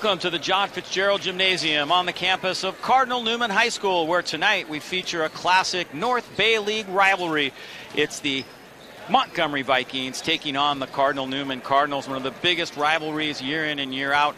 Welcome to the John Fitzgerald Gymnasium on the campus of Cardinal Newman High School, where tonight we feature a classic North Bay League rivalry. It's the Montgomery Vikings taking on the Cardinal Newman Cardinals, one of the biggest rivalries year in and year out.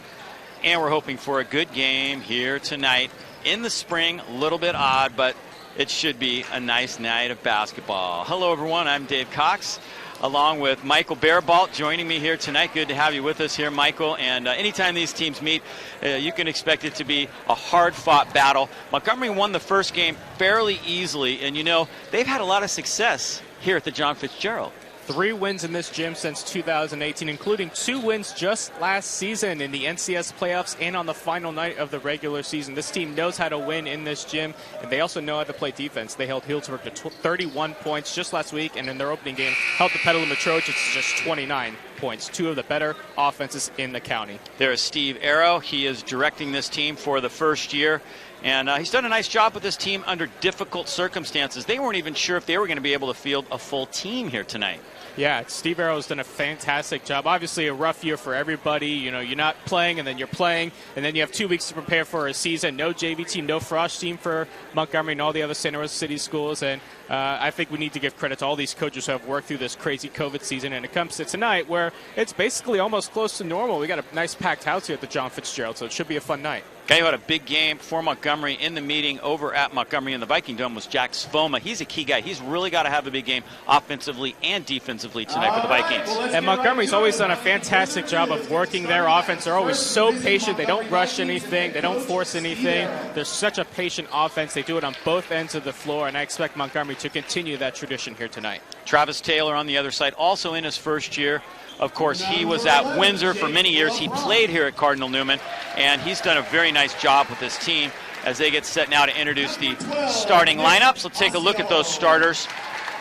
And we're hoping for a good game here tonight in the spring. A little bit odd, but it should be a nice night of basketball. Hello, everyone. I'm Dave Cox, along with Michael Baribault joining me here tonight. Good to have you with us here, Michael. And anytime these teams meet, you can expect it to be a hard-fought battle. Montgomery won the first game fairly easily, and you know, they've had a lot of success here at the John Fitzgerald. 3 wins in this gym since 2018, including 2 wins just last season in the NCS playoffs and on the final night of the regular season. This team knows how to win in this gym, and they also know how to play defense. They held Healdsburg to 31 points just last week, and in their opening game, held the Petaluma Trojans to just 29 points, 2 of the better offenses in the county. There is Steve Arrow. He is directing this team for the first year. And he's done a nice job with this team under difficult circumstances. They weren't even sure if they were going to be able to field a full team here tonight. Yeah, Steve Arrow's done a fantastic job. Obviously a rough year for everybody. You know, you're not playing and then you're playing, and then you have 2 weeks to prepare for a season. No JV team, no Frosh team for Montgomery and all the other Santa Rosa City schools. And I think we need to give credit to all these coaches who have worked through this crazy COVID season. And it comes to tonight where it's basically almost close to normal. We got a nice packed house here at the John Fitzgerald, so it should be a fun night. Guy who had a big game for Montgomery in the meeting over at Montgomery in the Viking Dome was Jack Svoma. He's a key guy. He's really got to have a big game offensively and defensively tonight for the Vikings. And Montgomery's always done a fantastic job of working their offense. They're always so patient. They don't rush anything. They don't force anything. They're such a patient offense. They do it on both ends of the floor, and I expect Montgomery to continue that tradition here tonight. Travis Taylor on the other side, also in his first year. Of course, he was at Windsor for many years. He played here at Cardinal Newman, and he's done a very nice job with this team as they get set now to introduce the starting lineups. Let's take a look at those starters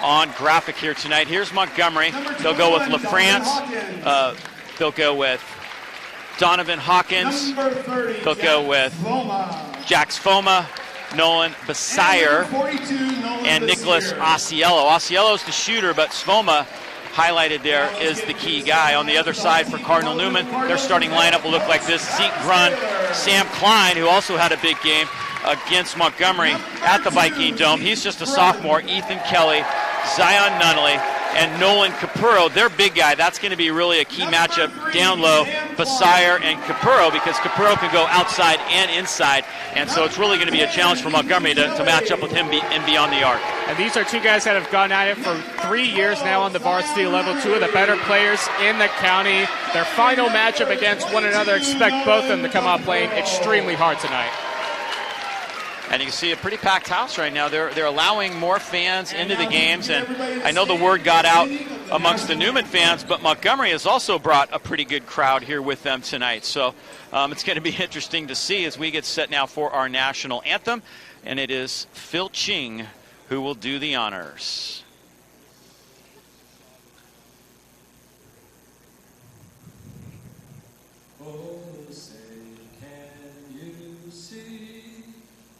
on graphic here tonight. Here's Montgomery. They'll go with LaFrance. They'll go with Donovan Hawkins. They'll go with Jack Svoma, Nolan Basire, and Nicholas Osceola. Osceola's the shooter, but Svoma, highlighted there, is the key guy. On the other side for Cardinal Newman, their starting lineup will look like this. Zeke Grun, Sam Klein, who also had a big game against Montgomery at the Viking Dome. He's just a sophomore. Ethan Kelly, Zion Nunnally, and Nolan Capurro, their big guy. That's going to be really a key matchup down low, Basire and Capurro, because Capurro can go outside and inside. And so it's really going to be a challenge for Montgomery to match up with him and beyond the arc. And these are 2 guys that have gone at it for 3 years now on the varsity level, 2 of the better players in the county. Their final matchup against one another, expect both of them to come out playing extremely hard tonight. And you can see a pretty packed house right now. They're allowing more fans into the games, and I know the word got out amongst the Newman fans, but Montgomery has also brought a pretty good crowd here with them tonight. So it's going to be interesting to see as we get set now for our national anthem, and it is Phil Ching who will do the honors.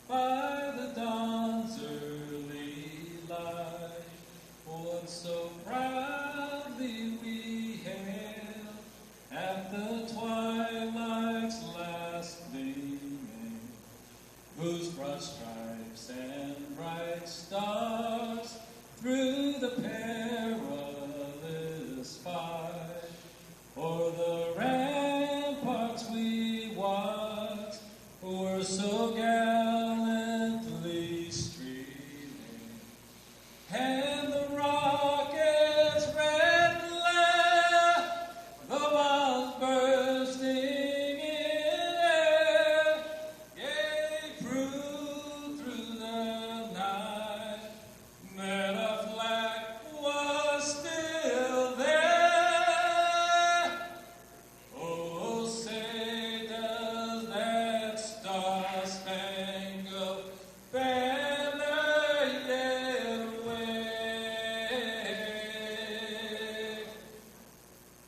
By the dawn's early light, what so proudly we hailed at the twilight's last gleaming, whose broad stripes and bright stars through the perilous fight, o'er the ramparts we watched, were so gallantly streaming, and the rocket's red glare, the bombs bursting in air, gave proof through the night that our flag was still there. Oh, say does that star-spangled banner yet wave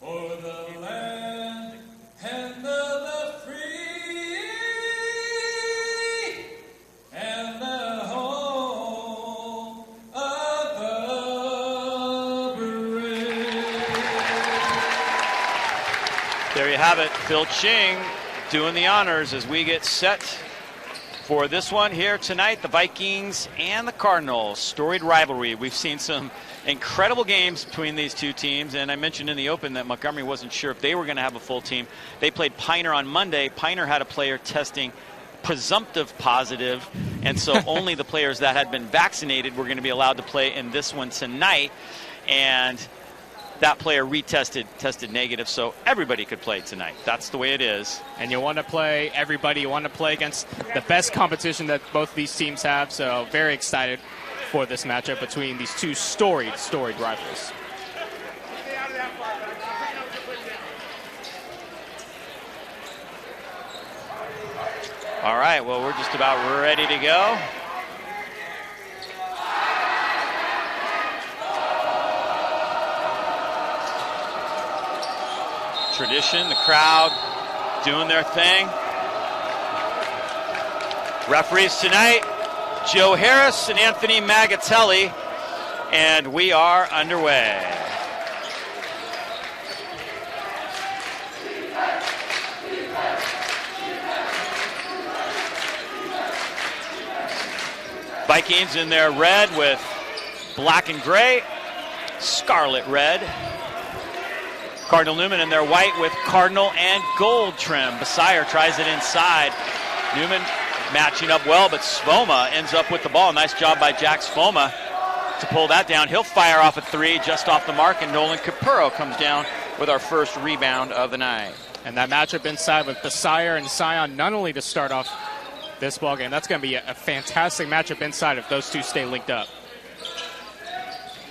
o'er the land and the free and the home of the brave. There you have it. Phil Ching doing the honors as we get set for this one here tonight. The Vikings and the Cardinals, storied rivalry. We've seen some incredible games between these two teams, and I mentioned in the open that Montgomery wasn't sure if they were going to have a full team. They played Piner on Monday. Piner had a player testing presumptive positive, and so only the players that had been vaccinated were going to be allowed to play in this one tonight, and that player tested negative, so everybody could play tonight. That's the way it is. And you want to play everybody. You want to play against the best competition that both these teams have, so very excited for this matchup between these two storied rivals. All right, well, we're just about ready to go. Tradition, the crowd doing their thing. Referees tonight, Joe Harris and Anthony Magatelli, and we are underway. Vikings in their red with black and gray, scarlet red. Cardinal Newman in their white with cardinal and gold trim. Basire tries it inside. Newman matching up well, but Svoma ends up with the ball. Nice job by Jack Svoma to pull that down. He'll fire off a three just off the mark, and Nolan Capurro comes down with our first rebound of the night. And that matchup inside with Basire and Sion Nunnally to start off this ball game. That's going to be a fantastic matchup inside if those two stay linked up.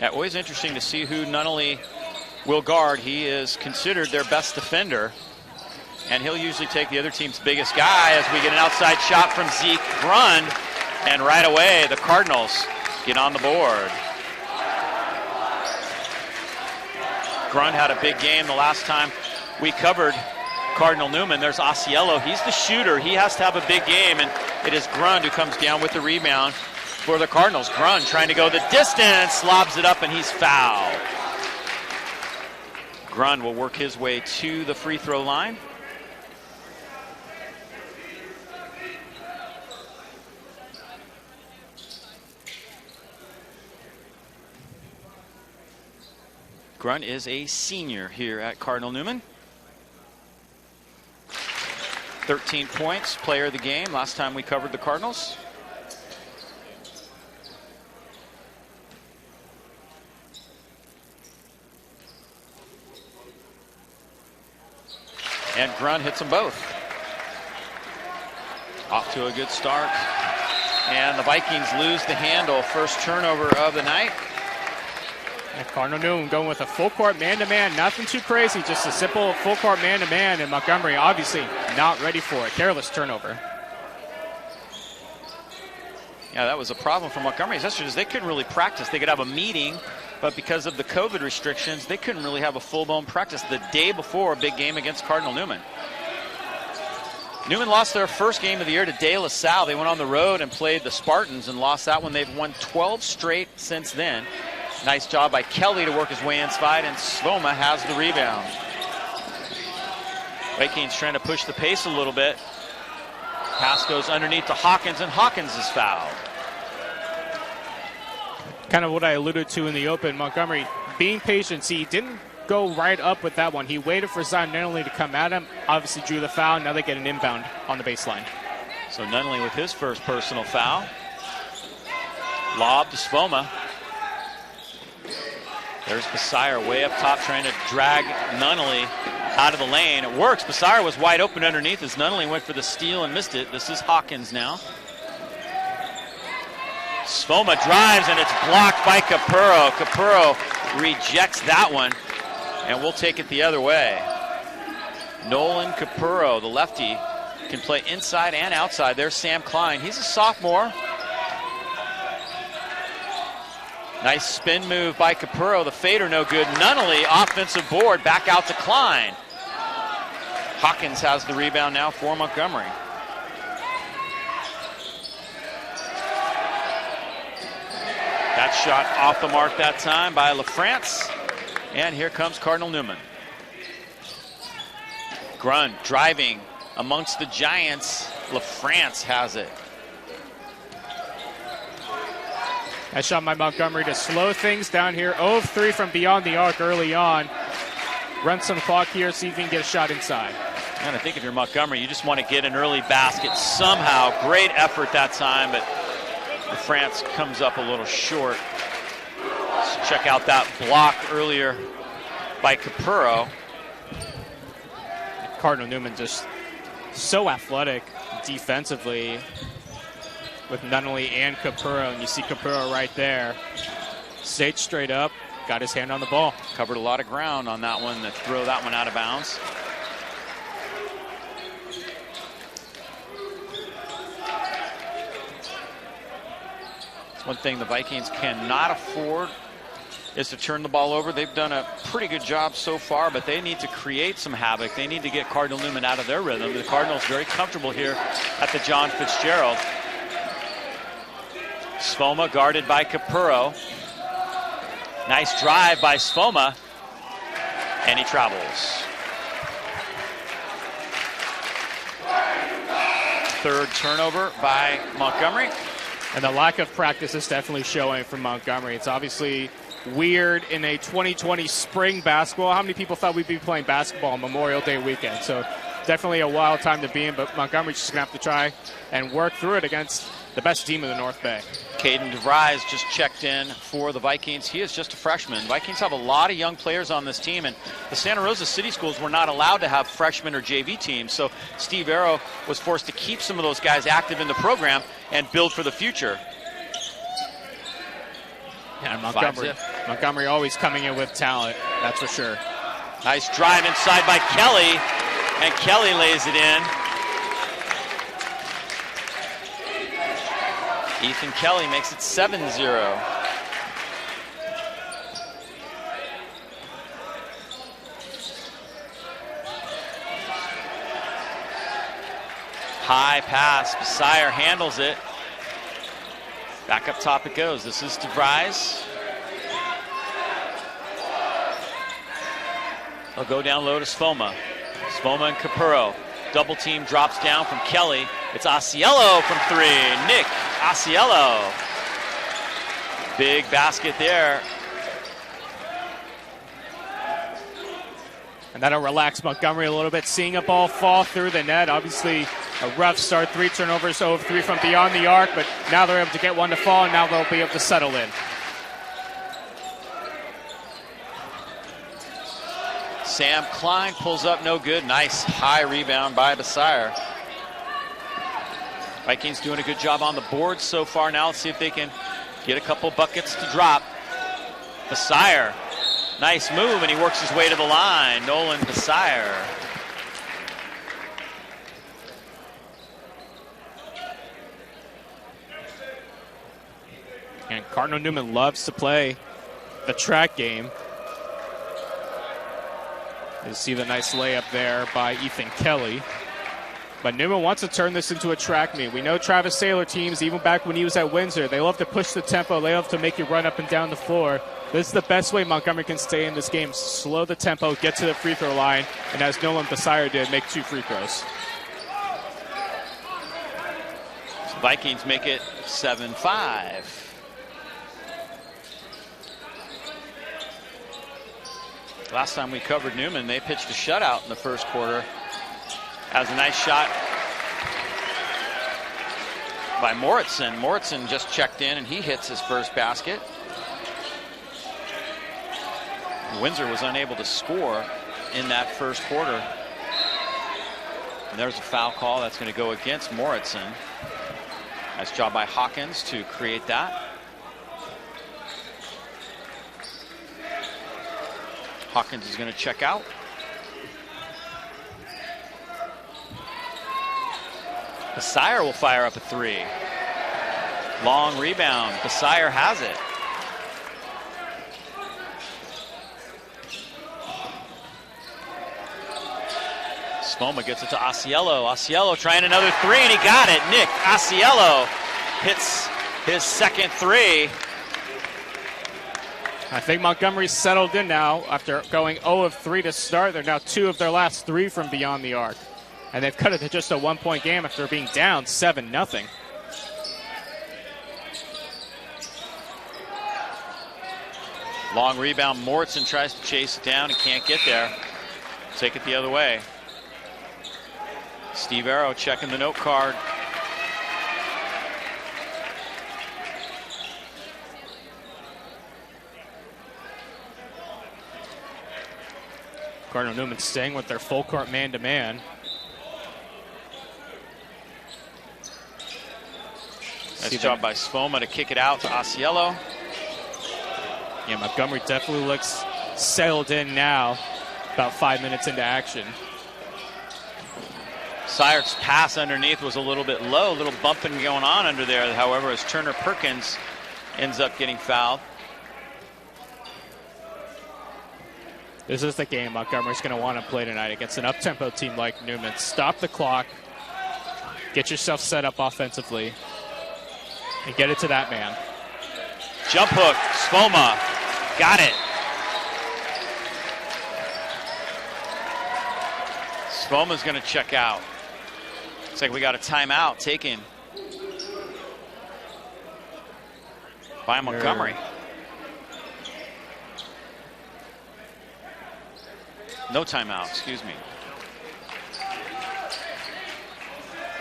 Yeah, always interesting to see who Nunnally will guard. He is considered their best defender, and he'll usually take the other team's biggest guy as we get an outside shot from Zeke Grund, and right away the Cardinals get on the board. Grund had a big game the last time we covered Cardinal Newman. There's Asiello. He's the shooter. He has to have a big game, and it is Grund who comes down with the rebound for the Cardinals. Grund trying to go the distance, lobs it up, and he's fouled. Grund will work his way to the free throw line. Grund is a senior here at Cardinal Newman. 13 points, player of the game last time we covered the Cardinals. And Grund hits them both. Off to a good start. And the Vikings lose the handle. First turnover of the night. And Cardinal Newman going with a full court man-to-man. Nothing too crazy, just a simple full court man-to-man. And Montgomery obviously not ready for it. Careless turnover. Yeah, that was a problem for Montgomery. They couldn't really practice. They could have a meeting, but because of the COVID restrictions, they couldn't really have a full-blown practice the day before a big game against Cardinal Newman. Newman lost their first game of the year to De La Salle. They went on the road and played the Spartans and lost that one. They've won 12 straight since then. Nice job by Kelly to work his way inside, and Svoma has the rebound. Vikings trying to push the pace a little bit. Pass goes underneath to Hawkins, and Hawkins is fouled. Kind of what I alluded to in the open. Montgomery being patient. See, he didn't go right up with that one. He waited for Zion Nunnally to come at him. Obviously drew the foul. Now they get an inbound on the baseline. So Nunnally with his first personal foul. Lob to Svoma. There's Basire way up top trying to drag Nunnally out of the lane. It works. Basire was wide open underneath as Nunnally went for the steal and missed it. This is Hawkins now. Svoma drives, and it's blocked by Capurro. Capurro rejects that one, and we'll take it the other way. Nolan Capurro, the lefty, can play inside and outside. There's Sam Klein. He's a sophomore. Nice spin move by Capurro. The fader no good. Nunnally, offensive board, back out to Klein. Hawkins has the rebound now for Montgomery. That shot off the mark that time by LaFrance. And here comes Cardinal Newman. Grund driving, amongst the Giants. LaFrance has it. Nice shot by Montgomery to slow things down here. 0 of 3 from beyond the arc early on. Run some clock here, see if you can get a shot inside. And I think if you're Montgomery, you just want to get an early basket somehow. Great effort that time, but LaFrance comes up a little short. Let's check out that block earlier by Capurro. Cardinal Newman just so athletic defensively with Nunnally and Capurro, and you see Capurro right there. Stayed straight up, got his hand on the ball. Covered a lot of ground on that one to throw that one out of bounds. It's one thing the Vikings cannot afford is to turn the ball over. They've done a pretty good job so far, but they need to create some havoc. They need to get Cardinal Newman out of their rhythm. The Cardinals very comfortable here at the John Fitzgerald. Sfoma guarded by Capurro. Nice drive by Sfoma, and he travels. Third turnover by Montgomery. And the lack of practice is definitely showing from Montgomery. It's obviously weird in a 2020 spring basketball. How many people thought we'd be playing basketball on Memorial Day weekend? So definitely a wild time to be in, but Montgomery's just going to have to try and work through it against the best team in the North Bay. Caden DeVries just checked in for the Vikings. He is just a freshman. Vikings have a lot of young players on this team, and the Santa Rosa City Schools were not allowed to have freshmen or JV teams, so Steve Arrow was forced to keep some of those guys active in the program and build for the future. Yeah, Montgomery always coming in with talent, that's for sure. Nice drive inside by Kelly, and Kelly lays it in. Ethan Kelly makes it 7-0. High pass, Besire handles it. Back up top it goes. This is DeVries. They'll go down low to Sfoma. Sfoma and Capurro. Double team drops down from Kelly. It's Asiello from 3. Nick Asiello. Big basket there. And that'll relax Montgomery a little bit, seeing a ball fall through the net. Obviously a rough start, 3 turnovers, 0 of 3 from beyond the arc, but now they're able to get one to fall, and now they'll be able to settle in. Sam Klein pulls up, no good. Nice high rebound by Besire. Vikings doing a good job on the board so far. Now let's see if they can get a couple buckets to drop. Besire, nice move, and he works his way to the line. Nolan Besire. And Cardinal Newman loves to play the track game. You see the nice layup there by Ethan Kelly. But Newman wants to turn this into a track meet. We know Travis Saylor teams, even back when he was at Windsor, they love to push the tempo. They love to make you run up and down the floor. This is the best way Montgomery can stay in this game. Slow the tempo, get to the free throw line, and as Nolan Besire did, make 2 free throws. So Vikings make it 7-5. Last time we covered Newman, they pitched a shutout in the first quarter. Has a nice shot by Moritzen. Moritzen just checked in, and he hits his first basket. Windsor was unable to score in that first quarter. And there's a foul call that's going to go against Moritzen. Nice job by Hawkins to create that. Hawkins is going to check out. Besire will fire up a 3. Long rebound. Besire has it. Sfoma gets it to Asiello. Asiello trying another 3, and he got it. Nick Asiello hits his second 3. I think Montgomery's settled in now after going 0 of 3 to start. They're now 2 of their last 3 from beyond the arc. And they've cut it to just a 1-point game after being down 7-0. Long rebound. Morrison tries to chase it down and can't get there. Take it the other way. Steve Arrow checking the note card. Cardinal Newman staying with their full court man-to-man. Nice job by Svoma to kick it out to Asiello. Yeah, Montgomery definitely looks settled in now, about 5 minutes into action. Syre's pass underneath was a little bit low, a little bumping going on under there, however, as Turner Perkins ends up getting fouled. This is the game Montgomery's going to want to play tonight against an up-tempo team like Newman. Stop the clock, get yourself set up offensively, and get it to that man. Jump hook, Svoma, got it. Svoma's going to check out. Looks like we got a timeout taken by Montgomery. No timeout, excuse me.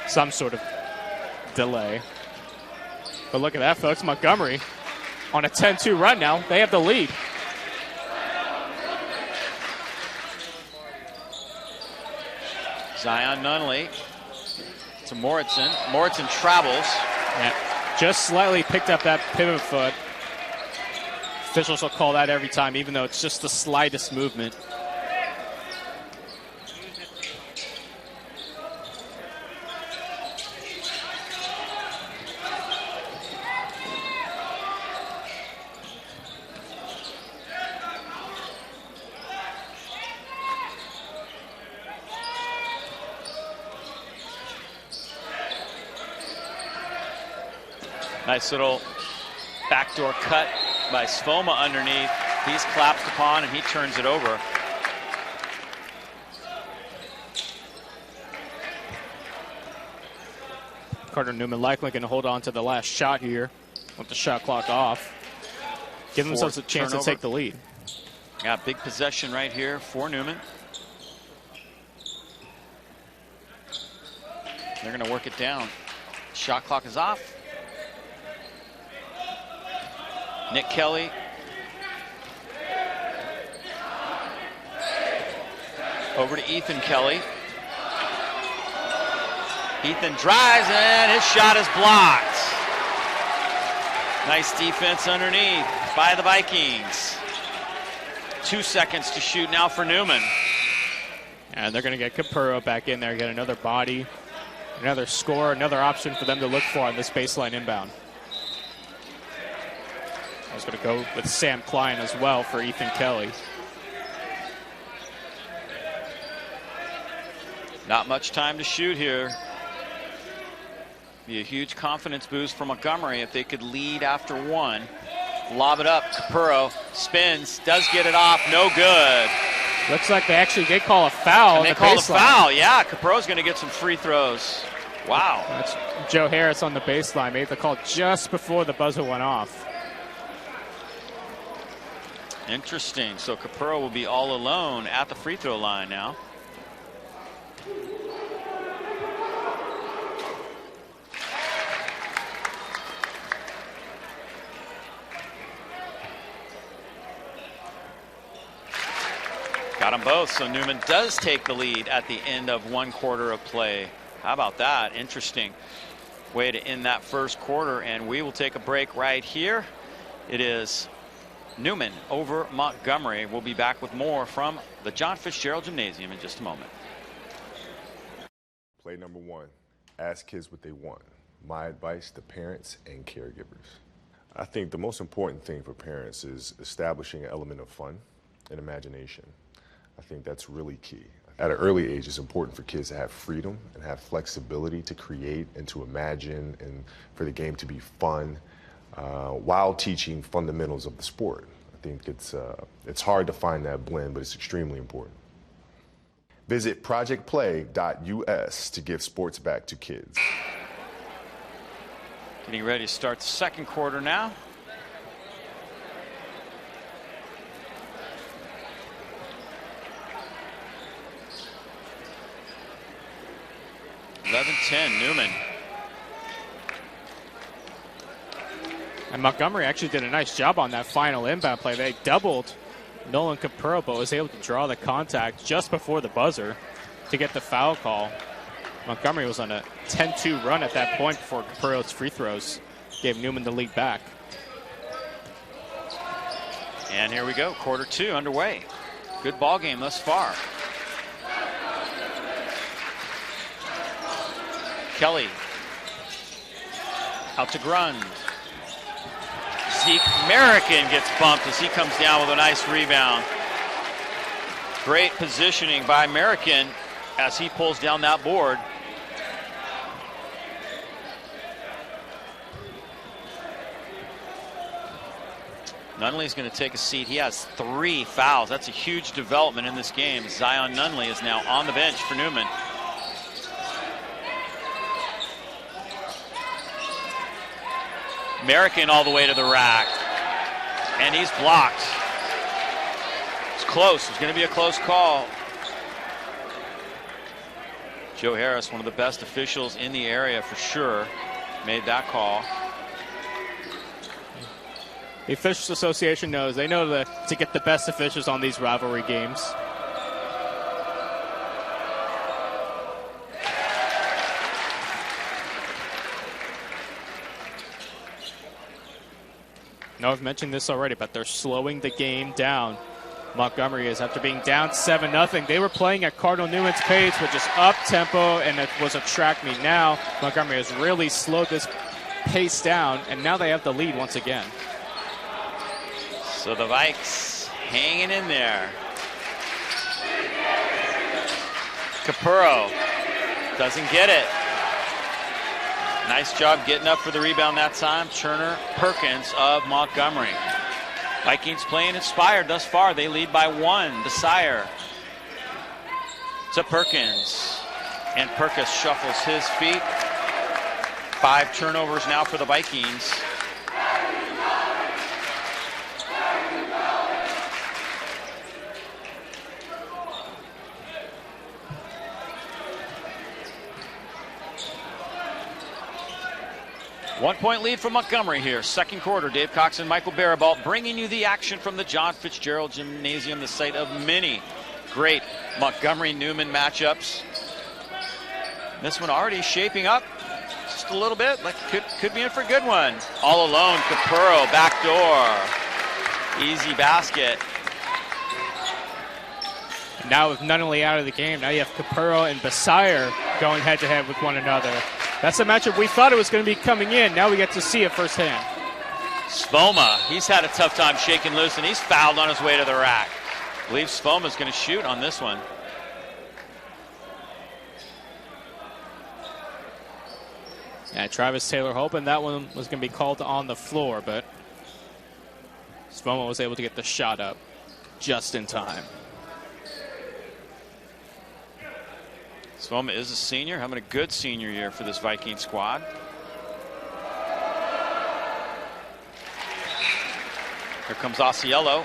Some sort of delay. But look at that, folks. Montgomery on a 10-2 run now. They have the lead. Zion Nunley to Morrison. Morrison travels. Yeah, just slightly picked up that pivot foot. Officials will call that every time, even though it's just the slightest movement. Nice little backdoor cut by Svoma underneath. He's collapsed upon and he turns it over. Cardinal Newman likely going to hold on to the last shot here with the shot clock off. Give themselves a chance to take the lead. Yeah, big possession right here for Newman. They're going to work it down. Shot clock is off. Nick Kelly. Over to Ethan Kelly. Ethan drives and his shot is blocked. Nice defense underneath by the Vikings. 2 seconds to shoot now for Newman. And they're going to get Capurro back in there, get another body, another score, another option for them to look for on this baseline inbound. I was going to go with Sam Klein as well for Ethan Kelly. Not much time to shoot here. Be a huge confidence boost for Montgomery if they could lead after one. Lob it up. Capurro spins, does get it off, no good. Looks like they actually did call a foul. And they called a foul, yeah. Capurro's going to get some free throws. Wow. That's Joe Harris on the baseline. Made the call just before the buzzer went off. Interesting. So Capurro will be all alone at the free throw line now. Got them both, so Newman does take the lead at the end of 1 quarter of play. How about that? Interesting way to end that first quarter, and we will take a break right here. It is Newman over Montgomery. We'll be back with more from the John Fitzgerald Gymnasium in just a moment. Play number 1, ask kids what they want. My advice to parents and caregivers. I think the most important thing for parents is establishing an element of fun and imagination. I think that's really key. At an early age, it's important for kids to have freedom and have flexibility to create and to imagine and for the game to be fun while teaching fundamentals of the sport. I think it's hard to find that blend, but it's extremely important. Visit projectplay.us to give sports back to kids. Getting ready to start the second quarter now. Newman. And Montgomery actually did a nice job on that final inbound play. They doubled Nolan Capurro, but was able to draw the contact just before the buzzer to get the foul call. Montgomery was on a 10-2 run at that point before Capurro's free throws gave Newman the lead back. And here we go, quarter two underway. Good ball game thus far. Kelly out to Grund. Zeke American gets bumped as he comes down with a nice rebound. Great positioning by American as he pulls down that board. Nunley's going to take a seat. He has 3 fouls. That's a huge development in this game. Zion Nunley is now on the bench for Newman. American all the way to the rack. And he's blocked. It's close. It's going to be a close call. Joe Harris, one of the best officials in the area for sure, made that call. The Officials Association knows. They know to get the best officials on these rivalry games. Now, I've mentioned this already, but they're slowing the game down. Montgomery is, after being down 7-0. They were playing at Cardinal Newman's pace, which is up-tempo, and it was a track meet. Now, Montgomery has really slowed this pace down, and now they have the lead once again. So the Vikes hanging in there. Capurro doesn't get it. Nice job getting up for the rebound that time. Turner Perkins of Montgomery. Vikings playing inspired thus far. They lead by 1. Desire to Perkins. And Perkins shuffles his feet. 5 turnovers now for the Vikings. One-point lead for Montgomery here. Second quarter, Dave Cox and Michael Baribault bringing you the action from the John Fitzgerald Gymnasium, the site of many great Montgomery-Newman matchups. This one already shaping up just a little bit, like could be in for a good one. All alone, Capurro, backdoor. Easy basket. Now with Nunley out of the game, now you have Capurro and Basire going head-to-head with one another. That's a matchup we thought it was going to be coming in. Now we get to see it firsthand. Svoma, he's had a tough time shaking loose, and he's fouled on his way to the rack. I believe Svoma's going to shoot on this one. Yeah, Travis Taylor hoping that one was going to be called on the floor, but Svoma was able to get the shot up just in time. Svoma is a senior, having a good senior year for this Viking squad. Here comes Osceola.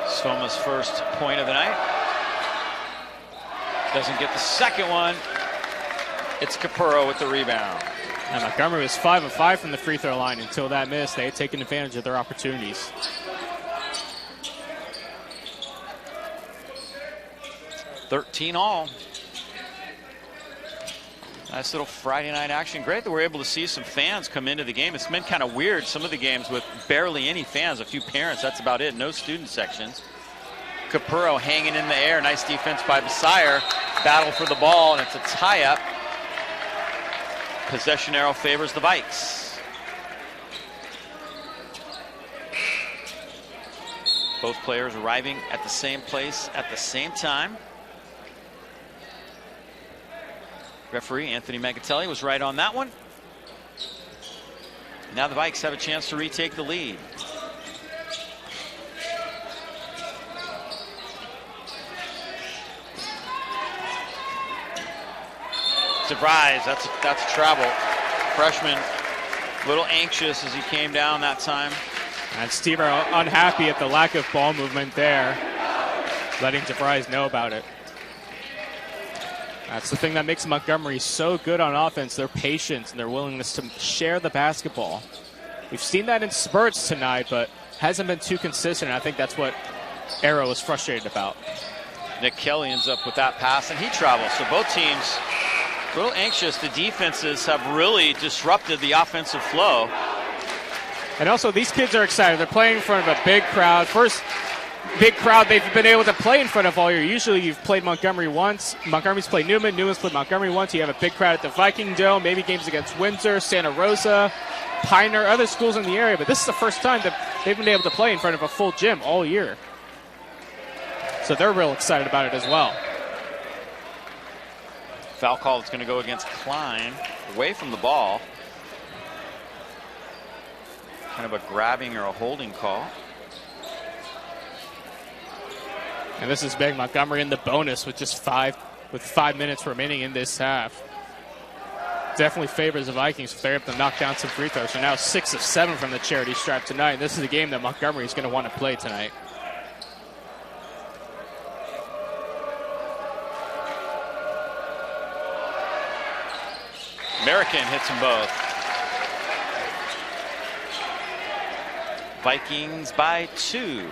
Svoma's first point of the night. Doesn't get the second one. It's Capurro with the rebound. And Montgomery was 5 of 5 from the free throw line until that miss. They had taken advantage of their opportunities. $13 all. Nice little Friday night action. Great that we're able to see some fans come into the game. It's been kind of weird, some of the games with barely any fans, a few parents, that's about it. No student sections. Capurro hanging in the air. Nice defense by Basire. Battle for the ball, and it's a tie-up. Possession arrow favors the Vikes. Both players arriving at the same place at the same time. Referee Anthony Magatelli was right on that one. Now the Vikes have a chance to retake the lead. Surprise, that's travel. Freshman, a little anxious as he came down that time. And Steve are unhappy at the lack of ball movement there, letting DeVries know about it. That's the thing that makes Montgomery so good on offense, their patience and their willingness to share the basketball. We've seen that in spurts tonight, but hasn't been too consistent. I think that's what Arrow was frustrated about. Nick Kelly ends up with that pass, and he travels. So both teams a little anxious. The defenses have really disrupted the offensive flow. And also, these kids are excited. They're playing in front of a big crowd. First big crowd they've been able to play in front of all year. Usually you've played Montgomery once. Montgomery's played Newman. Newman's played Montgomery once. You have a big crowd at the Viking Dome. Maybe games against Windsor, Santa Rosa, Pioneer, other schools in the area. But this is the first time that they've been able to play in front of a full gym all year. So they're real excited about it as well. Foul call that's going to go against Klein. Away from the ball. Kind of a grabbing or a holding call. And this is big. Montgomery in the bonus with just 5 minutes remaining in this half. Definitely favors the Vikings if they're able to knock down some free throws. So now 6 of 7 from the charity stripe tonight. This is a game that Montgomery is going to want to play tonight. American hits them both. Vikings by 2.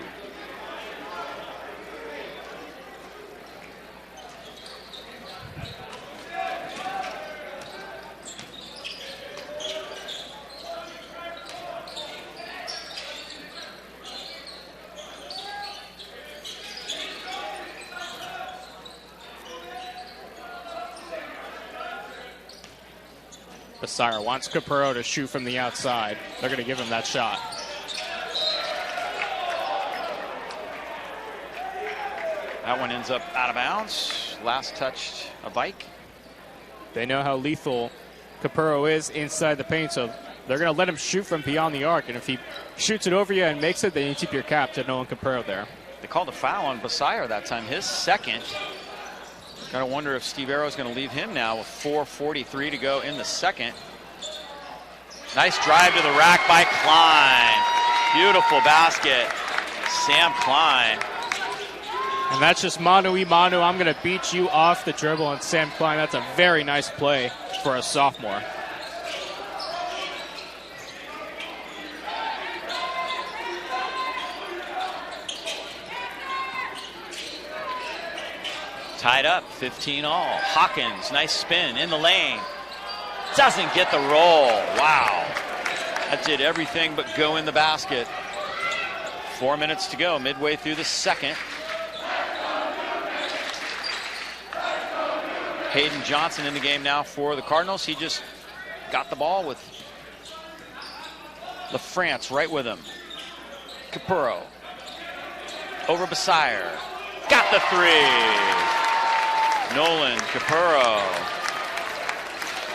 Basire wants Capurro to shoot from the outside. They're going to give him that shot. That one ends up out of bounds. Last touched a Vike. They know how lethal Capurro is inside the paint, so they're going to let him shoot from beyond the arc. And if he shoots it over you and makes it, then you tip your cap to Nolan Capurro there. They called a foul on Basire that time, his second. Got to wonder if Steve Arrow is going to leave him now with 4:43 to go in the second. Nice drive to the rack by Klein. Beautiful basket. Sam Klein. And that's just mano-y-mano. I'm going to beat you off the dribble on Sam Klein. That's a very nice play for a sophomore. Tied up, 15 all. Hawkins, nice spin in the lane. Doesn't get the roll. Wow. That did everything but go in the basket. 4 minutes to go, midway through the second. Hayden Johnson in the game now for the Cardinals. He just got the ball with LaFrance right with him. Capurro. Over Basire. Got the three. Nolan Capurro.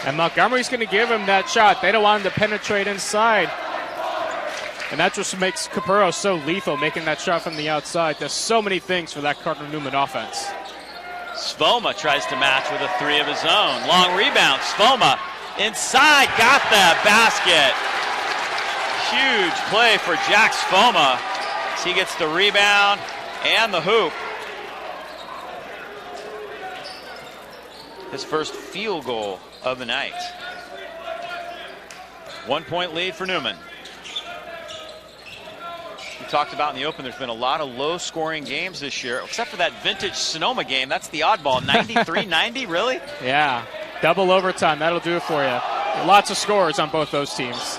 And Montgomery's going to give him that shot. They don't want him to penetrate inside. And that just makes Capurro so lethal, making that shot from the outside. Does so many things for that Cardinal Newman offense. Svoma tries to match with a three of his own. Long rebound. Svoma inside. Got the basket. Huge play for Jack Svoma as he gets the rebound and the hoop. His first field goal of the night. 1 point lead for Newman. We talked about in the open, there's been a lot of low-scoring games this year, except for that vintage Sonoma game. That's the oddball. 93-90, really? Yeah. Double overtime. That'll do it for you. Lots of scores on both those teams.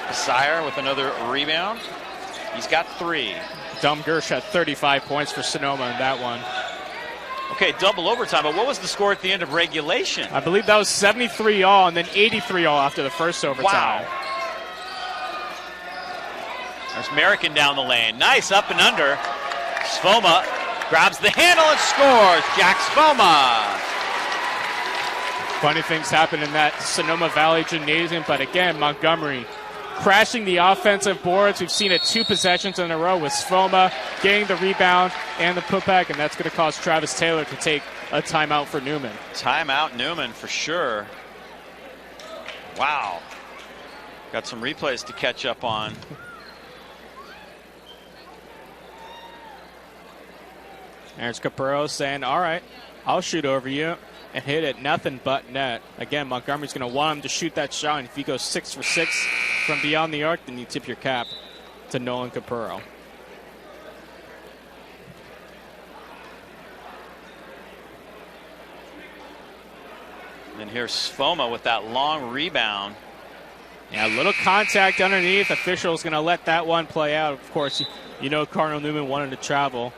Basire with another rebound. He's got 3. Dom Gersh had 35 points for Sonoma in that one. Okay, double overtime, but what was the score at the end of regulation? I believe that was 73 all and then 83 all after the first overtime. Wow. There's American down the lane. Nice up and under. Svoma grabs the handle and scores. Jack Svoma. Funny things happen in that Sonoma Valley Gymnasium, but again, Montgomery crashing the offensive boards. We've seen it 2 possessions in a row with Sfoma getting the rebound and the putback, and that's going to cause Travis Taylor to take a timeout for Newman. Timeout Newman for sure. Wow. Got some replays to catch up on. There's Capurro saying, all right, I'll shoot over you and hit it nothing but net. Again, Montgomery's going to want him to shoot that shot, and if he goes 6 for 6 from beyond the arc, then you tip your cap to Nolan Capurro. And here's Sfoma with that long rebound. Yeah, a little contact underneath. Official's going to let that one play out. Of course, you know Cardinal Newman wanted to travel.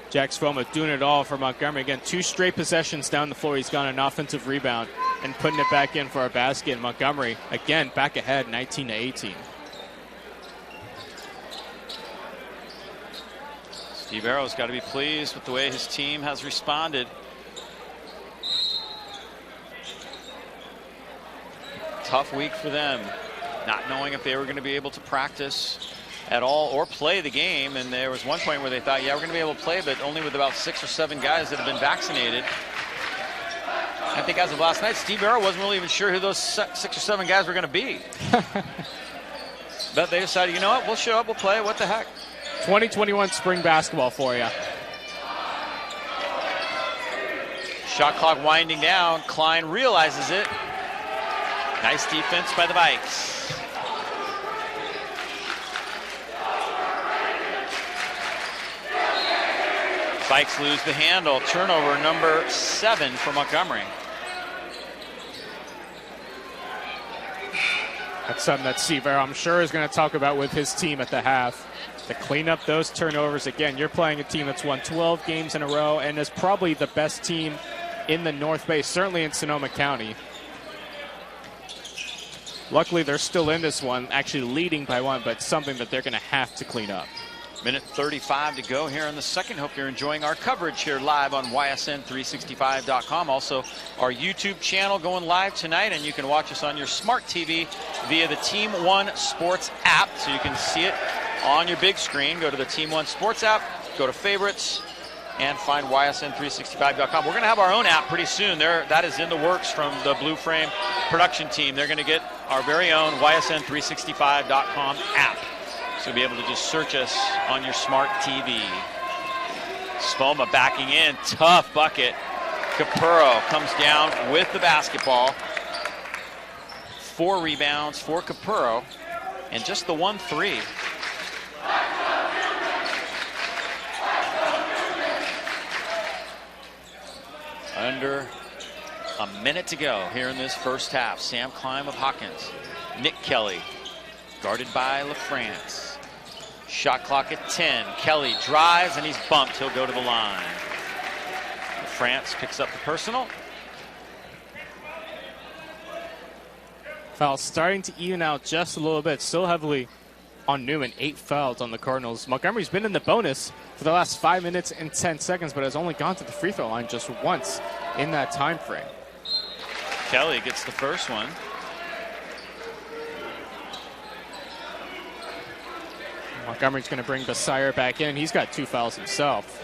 Jack Sfoma doing it all for Montgomery. Again, 2 straight possessions down the floor. He's got an offensive rebound and putting it back in for a basket. Montgomery, again, back ahead, 19-18. Steve Arrow's got to be pleased with the way his team has responded. Tough week for them, not knowing if they were going to be able to practice at all or play the game. And there was one point where they thought, yeah, we're going to be able to play, but only with about 6 or 7 guys that have been vaccinated. I think as of last night, Steve Arrow wasn't really even sure who those 6 or 7 guys were going to be. But they decided, you know what, we'll show up, we'll play, what the heck. 2021 spring basketball for you. Shot clock winding down. Klein realizes it. Nice defense by the Vikes. Vikes lose the handle. Turnover number 7 for Montgomery. That's something that Steve Arrow, I'm sure, is going to talk about with his team at the half. To clean up those turnovers. Again, you're playing a team that's won 12 games in a row and is probably the best team in the North Bay, certainly in Sonoma County. Luckily, they're still in this one, actually leading by 1, but something that they're going to have to clean up. Minute 35 to go here in the second. Hope you're enjoying our coverage here live on YSN365.com. Also, our YouTube channel going live tonight, and you can watch us on your smart TV via the Team One Sports app, so you can see it on your big screen. Go to the Team One Sports app, go to favorites, and find YSN365.com. We're going to have our own app pretty soon. That is in the works from the Blue Frame production team. They're going to get our very own YSN365.com app. So you'll be able to just search us on your smart TV. Sfoma backing in, tough bucket. Capurro comes down with the basketball. 4 rebounds for Capurro, and just the 1 3. Under a minute to go here in this first half. Sam Klein with Hawkins. Nick Kelly guarded by LaFrance. Shot clock at 10. Kelly drives and he's bumped. He'll go to the line. LaFrance picks up the personal. Fouls starting to even out just a little bit. Still heavily on Newman. 8 fouls on the Cardinals. Montgomery's been in the bonus for the last 5 minutes and 10 seconds, but has only gone to the free throw line just once in that time frame. Kelly gets the first one. Montgomery's going to bring Basire back in. He's got 2 fouls himself.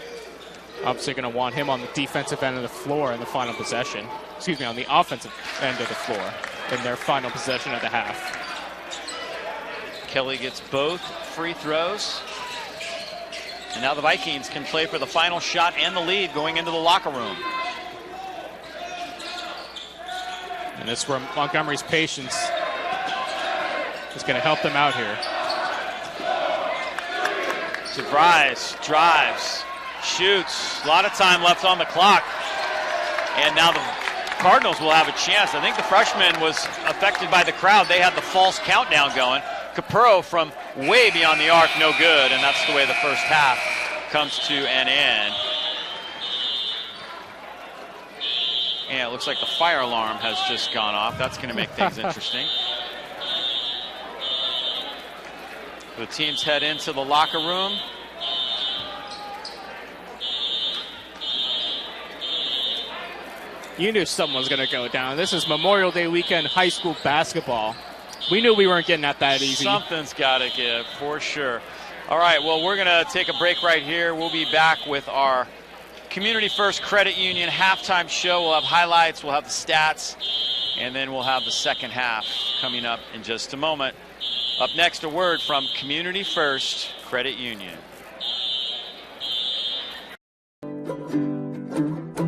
Obviously going to want him on the defensive end of the floor in the final possession. Excuse me, on the offensive end of the floor in their final possession of the half. Kelly gets both free throws. And now the Vikings can play for the final shot and the lead going into the locker room. And this is where Montgomery's patience is going to help them out here. Surprise, drives, shoots. A lot of time left on the clock. And now the Cardinals will have a chance. I think the freshman was affected by the crowd. They had the false countdown going. Capurro from way beyond the arc, no good. And that's the way the first half comes to an end. And it looks like the fire alarm has just gone off. That's going to make things interesting. The teams head into the locker room. You knew something was going to go down. This is Memorial Day weekend high school basketball. we knew we weren't getting that easy. Something's got to give, for sure. All right, well, we're going to take a break right here. We'll be back with our Community First Credit Union halftime show. We'll have highlights, we'll have the stats, and then we'll have the second half coming up in just a moment. Up next, a word from Community First Credit Union.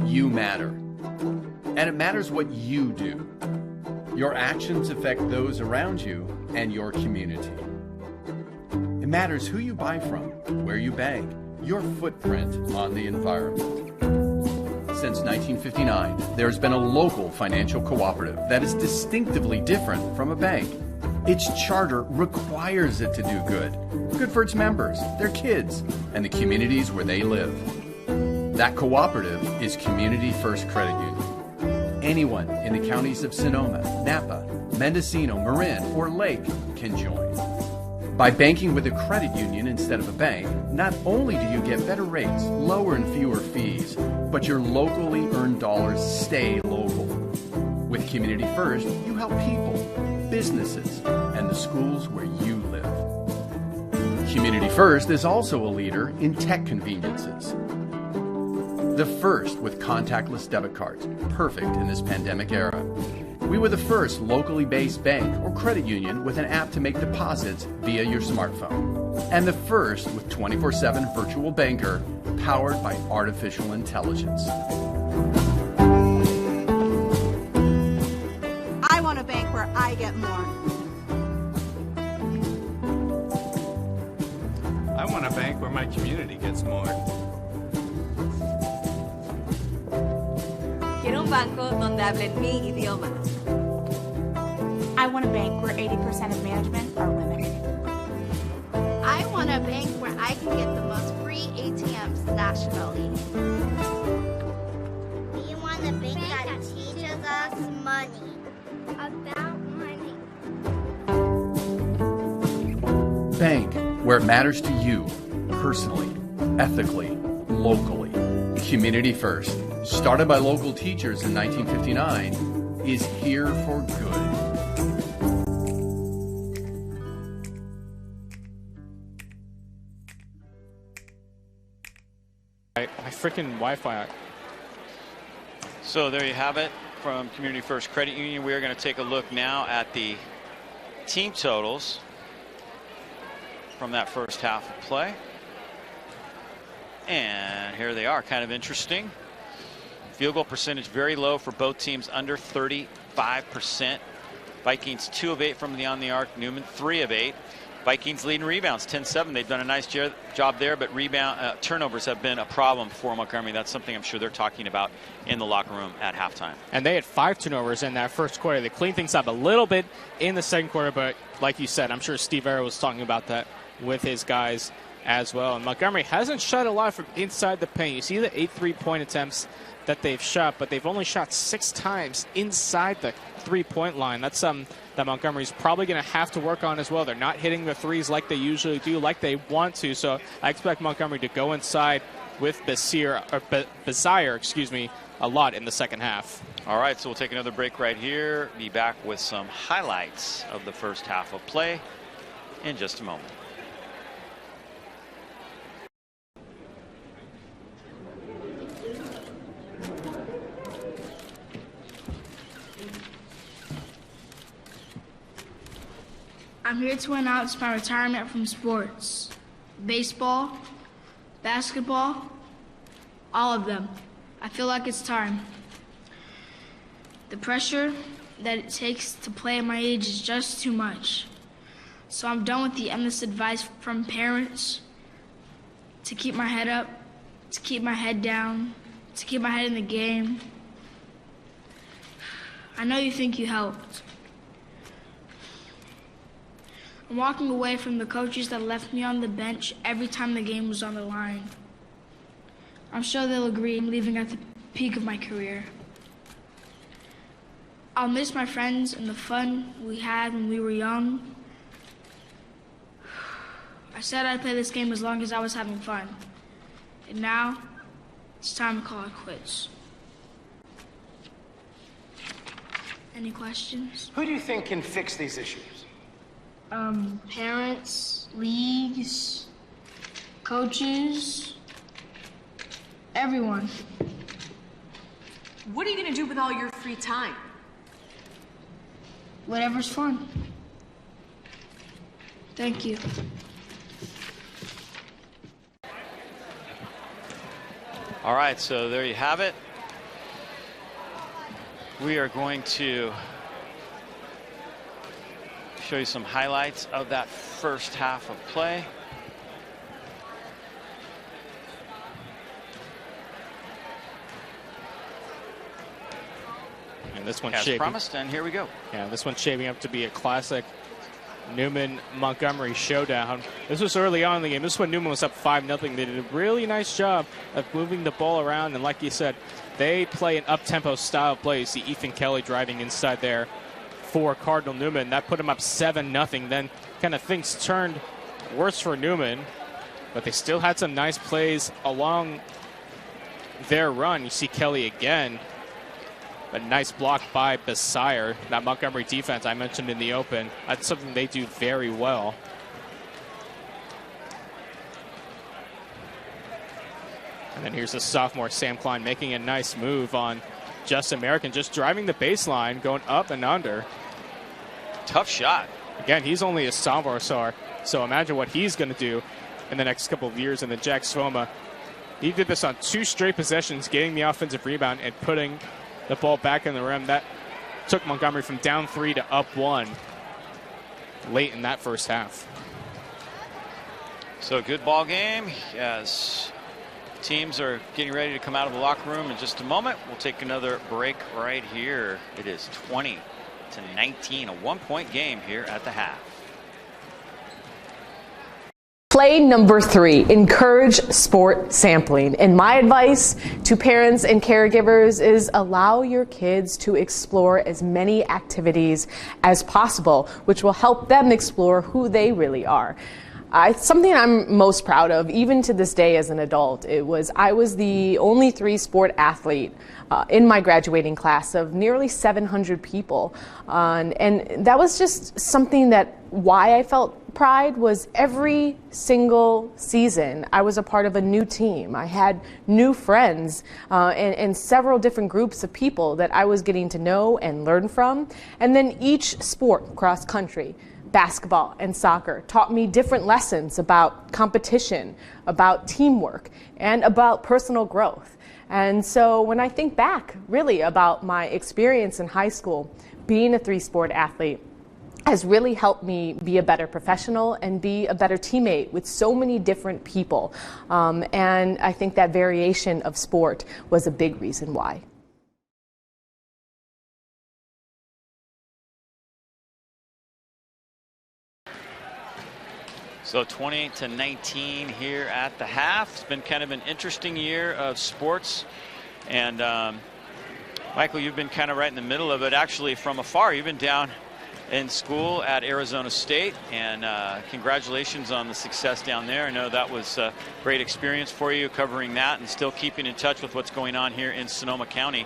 You matter. And it matters what you do. Your actions affect those around you and your community. It matters who you buy from, where you bank, your footprint on the environment. Since 1959, there's been a local financial cooperative that is distinctively different from a bank. Its charter requires it to do good. Good for its members, their kids, and the communities where they live. That cooperative is Community First Credit Union. Anyone in the counties of Sonoma, Napa, Mendocino, Marin, or Lake can join. By banking with a credit union instead of a bank, not only do you get better rates, lower and fewer fees, but your locally earned dollars stay local. With Community First, you help people, businesses, and the schools where you live. Community First is also a leader in tech conveniences. The first with contactless debit cards, perfect in this pandemic era. We were the first locally based bank or credit union with an app to make deposits via your smartphone. And the first with 24/7 virtual banker powered by artificial intelligence. I want a bank where I get more. I want a bank where my community gets more. Quiero un banco donde hablen mi idioma. I want a bank where 80% of management are women. I want a bank where I can get the most free ATMs nationally. We want a bank that teaches us money. About money. Bank where it matters to you, personally, ethically, locally. Community First, started by local teachers in 1959, is here for good. My freaking Wi-Fi. So there you have it from Community First Credit Union. We are going to take a look now at the team totals from that first half of play. And here they are, kind of interesting. Field goal percentage very low for both teams, under 35%. Vikings 2 of 8 from the on the arc. Newman 3 of 8. Vikings leading rebounds 10-7. They've done a nice job there, but turnovers have been a problem for Montgomery. That's something I'm sure they're talking about in the locker room at halftime. And they had 5 turnovers in that first quarter. They cleaned things up a little bit in the second quarter, but like you said, I'm sure Steve Arrow was talking about that with his guys as well. And Montgomery hasn't shot a lot from inside the paint. You see the 8 3-point attempts that they've shot, but they've only shot 6 times inside the 3-point line. That's that Montgomery's probably going to have to work on as well. They're not hitting the threes like they usually do, like they want to. So I expect Montgomery to go inside with Bazire, a lot in the second half. All right, so we'll take another break right here. Be back with some highlights of the first half of play in just a moment. I'm here to announce my retirement from sports. Baseball, basketball, all of them. I feel like it's time. The pressure that it takes to play at my age is just too much. So I'm done with the endless advice from parents to keep my head up, to keep my head down, to keep my head in the game. I know you think you helped. I'm walking away from the coaches that left me on the bench every time the game was on the line. I'm sure they'll agree I'm leaving at the peak of my career. I'll miss my friends and the fun we had when we were young. I said I'd play this game as long as I was having fun. And now, it's time to call it quits. Any questions? Who do you think can fix these issues? Parents, leagues, coaches, everyone. What are you going to do with all your free time? Whatever's fun. Thank you. All right, so there you have it. We are going to show you some highlights of that first half of play. And this one's as promised, and here we go. Yeah, this one's shaping up to be a classic Newman-Montgomery showdown. This was early on in the game. This one Newman was up 5-0. They did a really nice job of moving the ball around, and like you said, they play an up-tempo style play. You see Ethan Kelly driving inside there for Cardinal Newman. That put him up 7-0. Then kind of things turned worse for Newman, but they still had some nice plays along their run. You see Kelly again. A nice block by Besire. That Montgomery defense I mentioned in the open, that's something they do very well. And then here's the sophomore Sam Klein making a nice move on Just American, just driving the baseline, going up and under. Tough shot. Again, he's only a sophomore, so imagine what he's going to do in the next couple of years. And then Jack Svoma, he did this on 2 straight possessions, getting the offensive rebound and putting the ball back in the rim. That took Montgomery from down 3 to up 1 late in that first half. So good ball game as teams are getting ready to come out of the locker room in just a moment. We'll take another break right here. It is 20-19, a 1-point game here at the half. Play number 3, encourage sport sampling. And my advice to parents and caregivers is allow your kids to explore as many activities as possible, which will help them explore who they really are. Something I'm most proud of, even to this day as an adult, I was the only 3-sport athlete in my graduating class of nearly 700 people. And that was just something that why I felt pride was every single season I was a part of a new team. I had new friends and several different groups of people that I was getting to know and learn from. And then each sport, cross country, basketball and soccer, taught me different lessons about competition, about teamwork, and about personal growth. And so when I think back really about my experience in high school, being a 3-sport athlete has really helped me be a better professional and be a better teammate with so many different people. And I think that variation of sport was a big reason why. So 20-19 here at the half. It's been kind of an interesting year of sports. And Michael, you've been kind of right in the middle of it. Actually, from afar, you've been down in school at Arizona State. And congratulations on the success down there. I know that was a great experience for you, covering that and still keeping in touch with what's going on here in Sonoma County.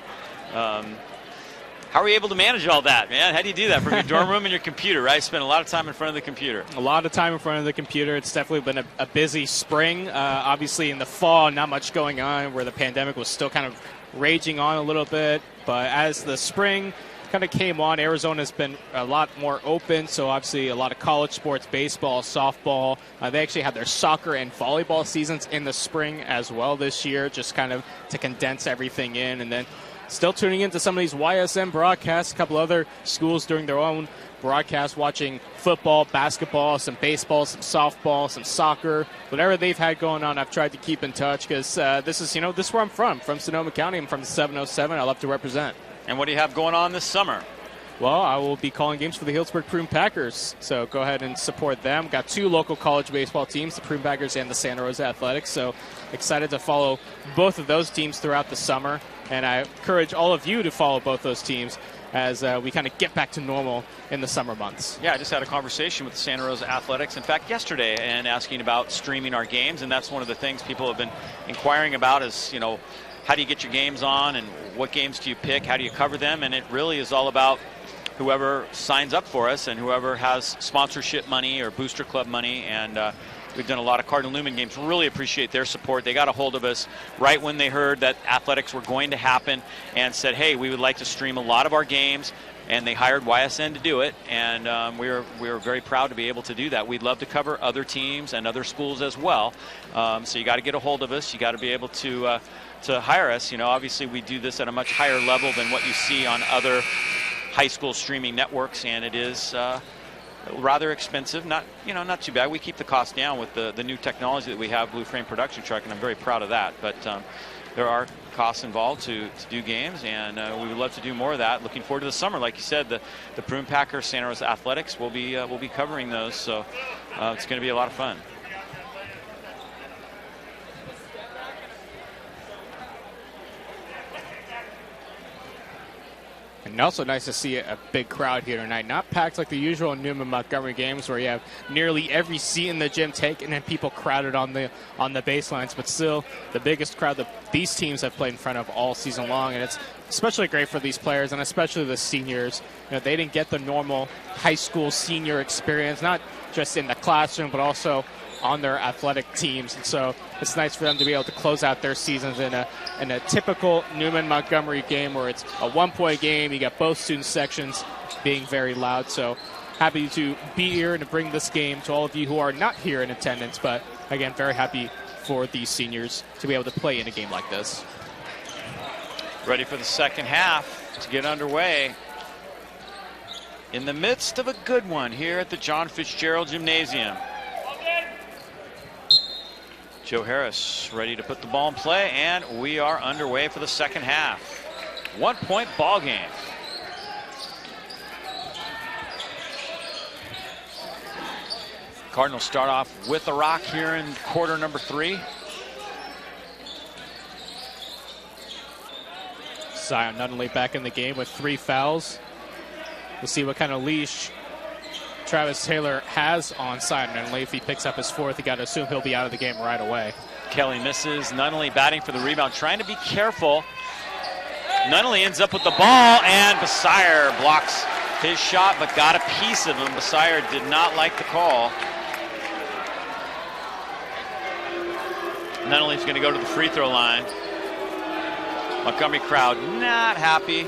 How are you able to manage all that, man? How do you do that from your dorm room and your computer, right? Spend a lot of time in front of the computer. A lot of time in front of the computer. It's definitely been a busy spring. Obviously in the fall, not much going on where the pandemic was still kind of raging on a little bit. But as the spring kind of came on, Arizona's been a lot more open. So obviously a lot of college sports, baseball, softball. They actually had their soccer and volleyball seasons in the spring as well this year, just kind of to condense everything in. And then still tuning into some of these YSM broadcasts, a couple other schools doing their own broadcasts, watching football, basketball, some baseball, some softball, some soccer, whatever they've had going on. I've tried to keep in touch because this is where I'm from Sonoma County. I'm from the 707. I love to represent. And what do you have going on this summer? Well, I will be calling games for the Healdsburg Prune Packers, so go ahead and support them. Got 2 local college baseball teams, the Prune Packers and the Santa Rosa Athletics, so excited to follow both of those teams throughout the summer. And I encourage all of you to follow both those teams as we kind of get back to normal in the summer months. Yeah, I just had a conversation with the Santa Rosa Athletics, in fact, yesterday, and asking about streaming our games. And that's one of the things people have been inquiring about is, how do you get your games on and what games do you pick? How do you cover them? And it really is all about whoever signs up for us and whoever has sponsorship money or booster club money. And we've done a lot of Cardinal Newman games. Really appreciate their support. They got a hold of us right when they heard that athletics were going to happen and said, hey, we would like to stream a lot of our games. And they hired YSN to do it, and we were very proud to be able to do that. We'd love to cover other teams and other schools as well. So you got to get a hold of us. You got to be able to hire us. You know, obviously we do this at a much higher level than what you see on other high school streaming networks, and it is rather expensive. Not too bad. We keep the cost down with the new technology that we have, Blue Frame Production Truck, and I'm very proud of that. But there are costs involved to do games, and we would love to do more of that. Looking forward to the summer. Like you said, the Prune Packer Santa Rosa Athletics will be covering those, so it's going to be a lot of fun. And also nice to see a big crowd here tonight. Not packed like the usual Newman Montgomery games where you have nearly every seat in the gym taken and people crowded on the baselines, but still the biggest crowd that these teams have played in front of all season long. And it's especially great for these players and especially the seniors. You know, they didn't get the normal high school senior experience, not just in the classroom, but also on their athletic teams. And so it's nice for them to be able to close out their seasons in a typical Newman Montgomery game where it's a 1-point game. You got both student sections being very loud. So happy to be here and to bring this game to all of you who are not here in attendance. But again, very happy for these seniors to be able to play in a game like this. Ready for the second half to get underway. In the midst of a good one here at the John Fitzgerald Gymnasium. Joe Harris ready to put the ball in play, and we are underway for the second half. 1-point ball game. Cardinals start off with the rock here in quarter number 3. Zion Nunnally back in the game with 3 fouls. We'll see what kind of leash Travis Taylor has on Zion Nunnally. If he picks up his 4th, you got to assume he'll be out of the game right away. Kelly misses. Nunnally batting for the rebound, trying to be careful. Nunnally ends up with the ball, and Basire blocks his shot, but got a piece of him. Basire did not like the call. Nunnally's going to go to the free throw line. Montgomery crowd not happy.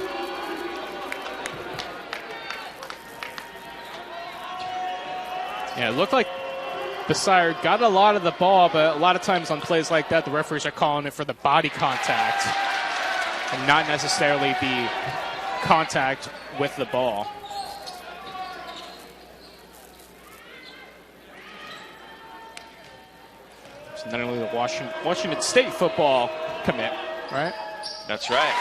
Yeah, it looked like Basire got a lot of the ball, but a lot of times on plays like that, the referees are calling it for the body contact and not necessarily the contact with the ball. So not only the Washington State football commit, right? That's right.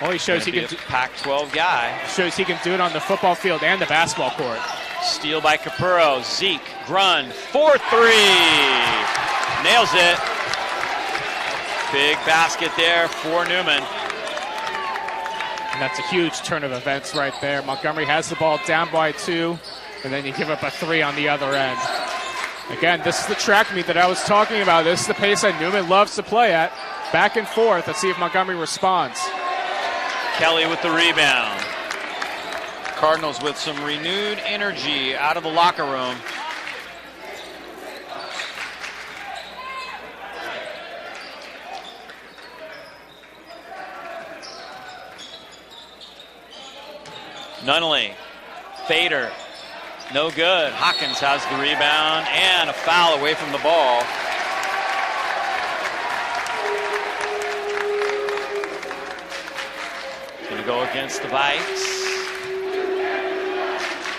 Well, he shows he can do Pac-12 guy. Shows he can do it on the football field and the basketball court. Steal by Capurro. Zeke, Grund, 4-3. Nails it. Big basket there for Newman. And that's a huge turn of events right there. Montgomery has the ball down by 2, and then you give up a 3 on the other end. Again, this is the track meet that I was talking about. This is the pace that Newman loves to play at. Back and forth. Let's see if Montgomery responds. Kelly with the rebound. Cardinals with some renewed energy out of the locker room. Nunnally, Fader, no good. Hawkins has the rebound and a foul away from the ball. Gonna go against the Vikes.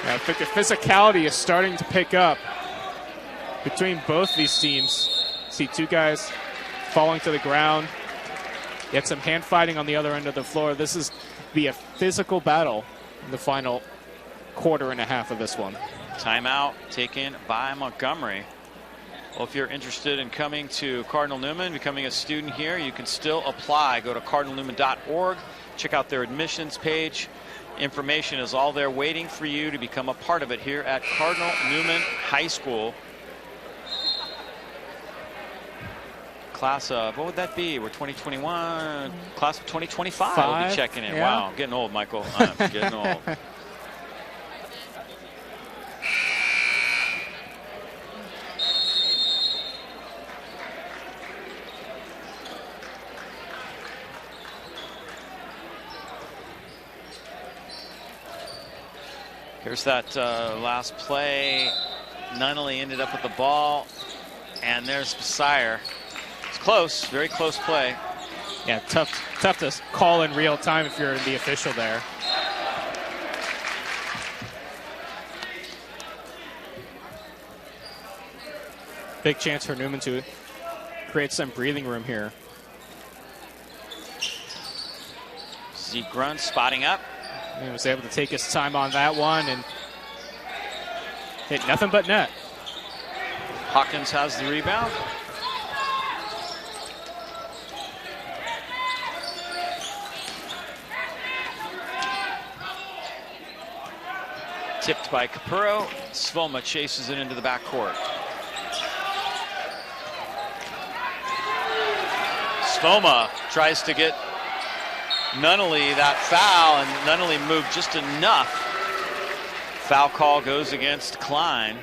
Yeah, I think the physicality is starting to pick up between both these teams. See 2 guys falling to the ground. Get some hand fighting on the other end of the floor. This is be a physical battle in the final quarter and a half of this one. Timeout taken by Montgomery. Well, if you're interested in coming to Cardinal Newman, becoming a student here, you can still apply. Go to cardinalnewman.org. Check out their admissions page. Information is all there waiting for you to become a part of it here at Cardinal Newman High School. class of, what would that be? We're 2021, class of 2025 will be checking in. Yeah. Wow, getting old, Michael. I'm getting old. Here's that last play. Nunnally ended up with the ball, and there's Besire. It's close, very close play. Yeah, tough to call in real time if you're the official there. Big chance for Newman to create some breathing room here. Zeke Grun spotting up. He was able to take his time on that one and hit nothing but net. Hawkins has the rebound. Tipped by Capurro. Svoma chases it into the backcourt. Svoma tries to get Nunnally that foul, and Nunnally moved just enough. Foul call goes against Klein.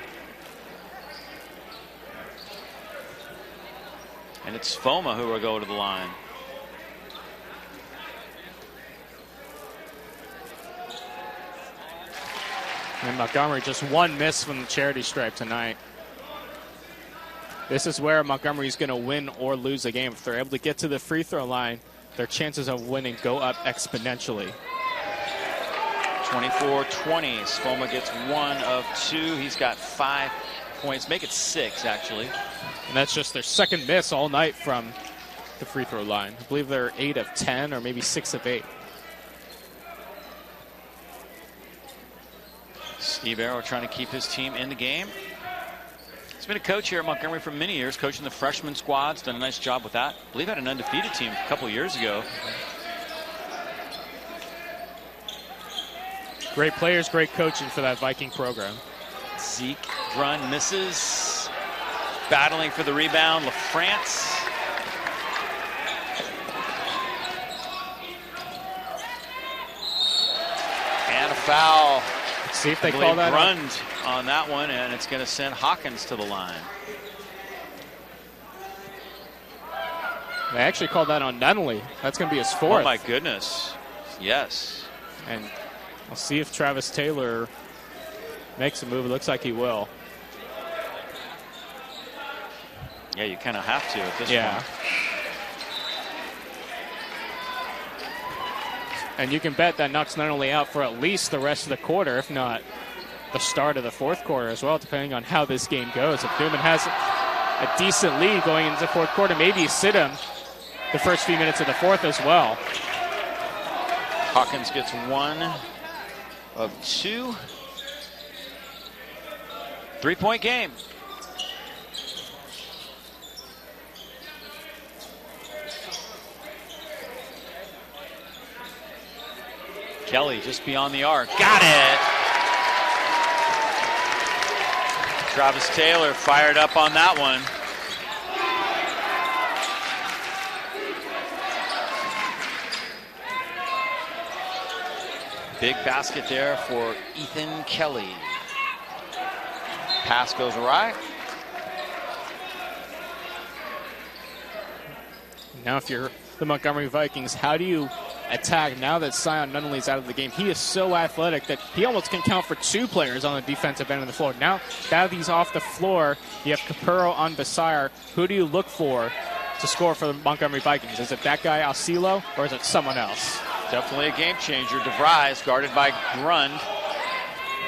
And it's Svoma who will go to the line. And Montgomery just one miss from the charity stripe tonight. This is where Montgomery's going to win or lose a game. If they're able to get to the free throw line, their chances of winning go up exponentially. 24-20. Svoma gets 1 of 2. He's got 5 points. Make it 6, actually. And that's just their second miss all night from the free throw line. I believe they're 8 of 10 or maybe 6 of 8. Steve Arrow trying to keep his team in the game. He's been a coach here at Montgomery for many years, coaching the freshman squads, done a nice job with that. I believe had an undefeated team a couple years ago. Great players, great coaching for that Viking program. Zeke Grun misses. Battling for the rebound, LaFrance. And a foul. Let's see if they call that Grund on that one, and it's going to send Hawkins to the line. They actually called that on Nunnally. That's going to be his 4th. Oh my goodness. Yes. And we'll see if Travis Taylor makes a move. It looks like he will. Yeah, you kind of have to at this point. And you can bet that knocks Nunnally out for at least the rest of the quarter, if not the start of the 4th quarter as well, depending on how this game goes. If Newman has a decent lead going into the 4th quarter, maybe you sit him the first few minutes of the 4th as well. Hawkins gets 1 of 2. 3-point game. Kelly just beyond the arc. Got it! Travis Taylor fired up on that one. Big basket there for Ethan Kelly. Pass goes right. Now if you're the Montgomery Vikings, how do you attack now that Sion Nunnally's out of the game? He is so athletic that he almost can count for 2 players on the defensive end of the floor. Now that he's off the floor, you have Capurro on Besire. Who do you look for to score for the Montgomery Vikings? Is it that guy, Osceola, or is it someone else? Definitely a game changer. DeVries guarded by Grund.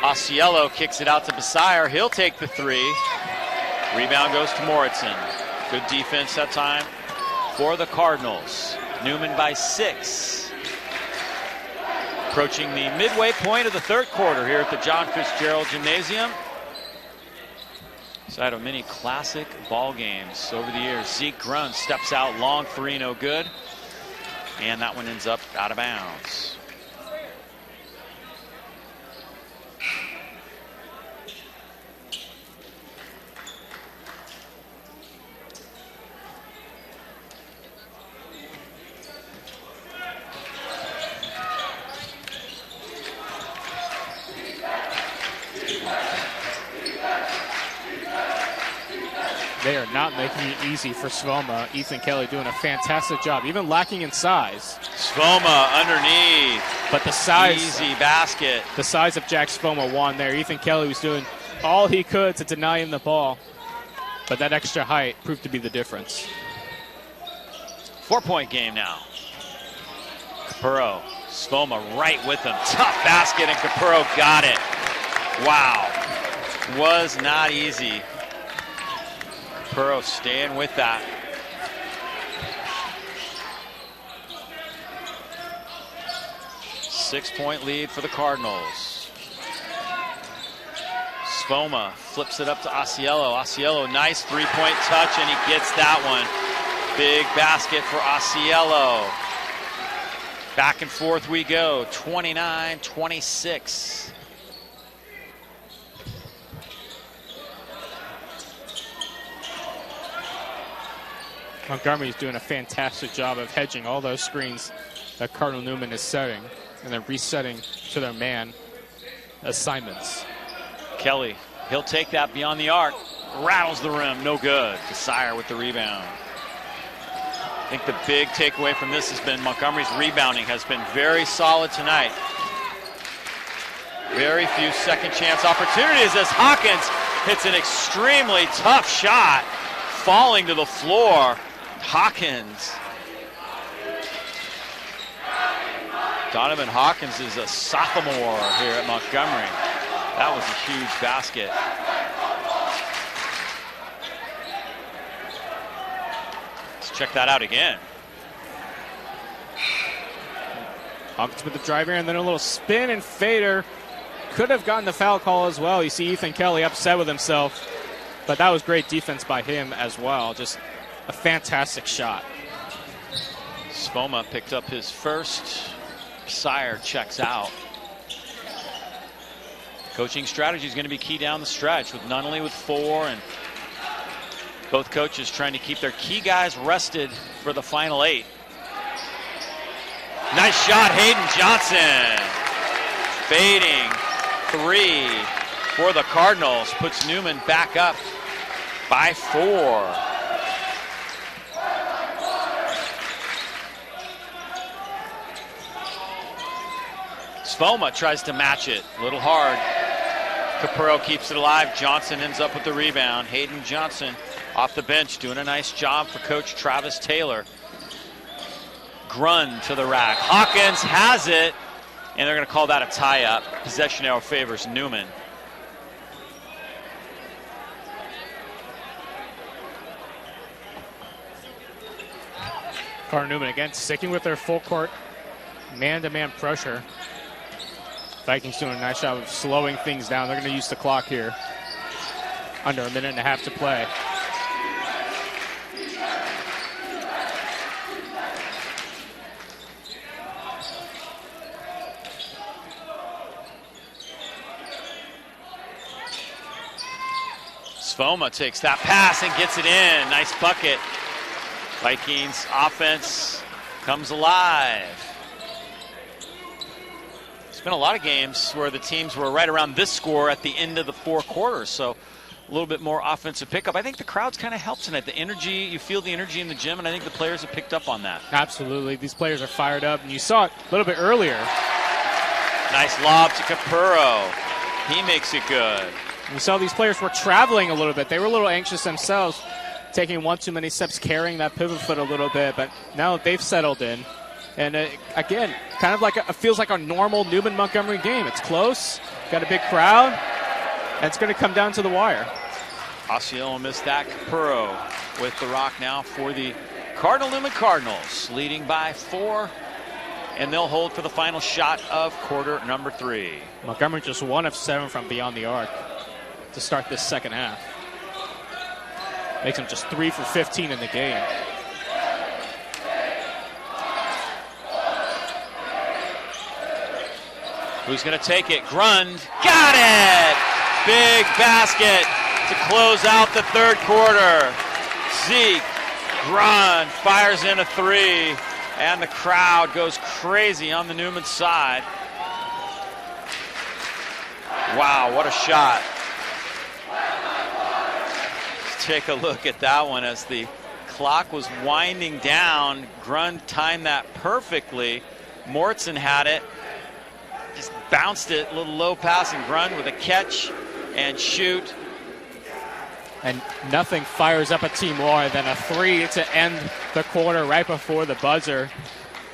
Osceola kicks it out to Besire. He'll take the 3. Rebound goes to Moritzen. Good defense that time for the Cardinals. Newman by 6. Approaching the midway point of the 3rd quarter here at the John Fitzgerald Gymnasium. Side of many classic ball games over the years. Zeke Grun steps out long, 3 no good. And that one ends up out of bounds. They are not making it easy for Sonoma. Ethan Kelly doing a fantastic job, even lacking in size. Sonoma underneath. But the size. Easy basket. The size of Jack Sonoma won there. Ethan Kelly was doing all he could to deny him the ball. But that extra height proved to be the difference. 4-point game now. Capurro, Sonoma right with him. Tough basket, and Capurro got it. Wow. Was not easy. Capurro staying with that. Six-point lead for the Cardinals. Sonoma flips it up to Osceola. Osceola, nice three-point touch, and he gets that one. Big basket for Osceola. Back and forth we go, 29-26. Montgomery is doing a fantastic job of hedging all those screens that Cardinal Newman is setting and then resetting to their man assignments. Kelly, he'll take that beyond the arc. Rattles the rim, no good. Desire with the rebound. I think the big takeaway from this has been Montgomery's rebounding has been very solid tonight. Very few second chance opportunities as Hawkins hits an extremely tough shot, falling to the floor. Hawkins. Donovan Hawkins is a sophomore here at Montgomery. That was a huge basket. Let's check that out again. Hawkins with the driver and then a little spin and fader. Could have gotten the foul call as well. You see Ethan Kelly upset with himself, but that was great defense by him as well. Just a fantastic shot. Sonoma picked up his first. Sire checks out. Coaching strategy is going to be key down the stretch with not only with 4 and both coaches trying to keep their key guys rested for the final 8. Nice shot, Hayden Johnson. Fading 3 for the Cardinals. Puts Newman back up by 4. Sonoma tries to match it. A little hard. Capurro keeps it alive. Johnson ends up with the rebound. Hayden Johnson off the bench doing a nice job for Coach Travis Taylor. Grun to the rack. Hawkins has it, and they're going to call that a tie-up. Possession arrow favors Newman. Cardinal Newman again sticking with their full court man-to-man pressure. Vikings doing a nice job of slowing things down. They're going to use the clock here. Under a minute and a half to play. Sonoma takes that pass and gets it in. Nice bucket. Vikings offense comes alive. It's been a lot of games where the teams were right around this score at the end of the 4 quarters, so a little bit more offensive pickup. I think the crowd's kind of helped tonight. The energy, you feel the energy in the gym, and I think the players have picked up on that. Absolutely. These players are fired up, and you saw it a little bit earlier. Nice lob to Capurro. He makes it good. We saw these players were traveling a little bit. They were a little anxious themselves, taking one too many steps, carrying that pivot foot a little bit, but now they've settled in. And again, kind of like it feels like a normal Newman-Montgomery game. It's close, got a big crowd, and it's going to come down to the wire. Osceola missed that. Capurro with the rock now for the Cardinal Newman Cardinals, leading by 4, and they'll hold for the final shot of quarter number 3. Montgomery just 1 of 7 from beyond the arc to start this second half. Makes him just 3 for 15 in the game. Who's going to take it? Grund. Got it! Big basket to close out the 3rd quarter. Zeke Grund fires in a 3, and the crowd goes crazy on the Newman side. Wow, what a shot. take a look at that one as the clock was winding down. Grund timed that perfectly. Mortson had it, just bounced it, a little low pass, and Grund with a catch and shoot. And nothing fires up a team more than a 3 to end the quarter right before the buzzer.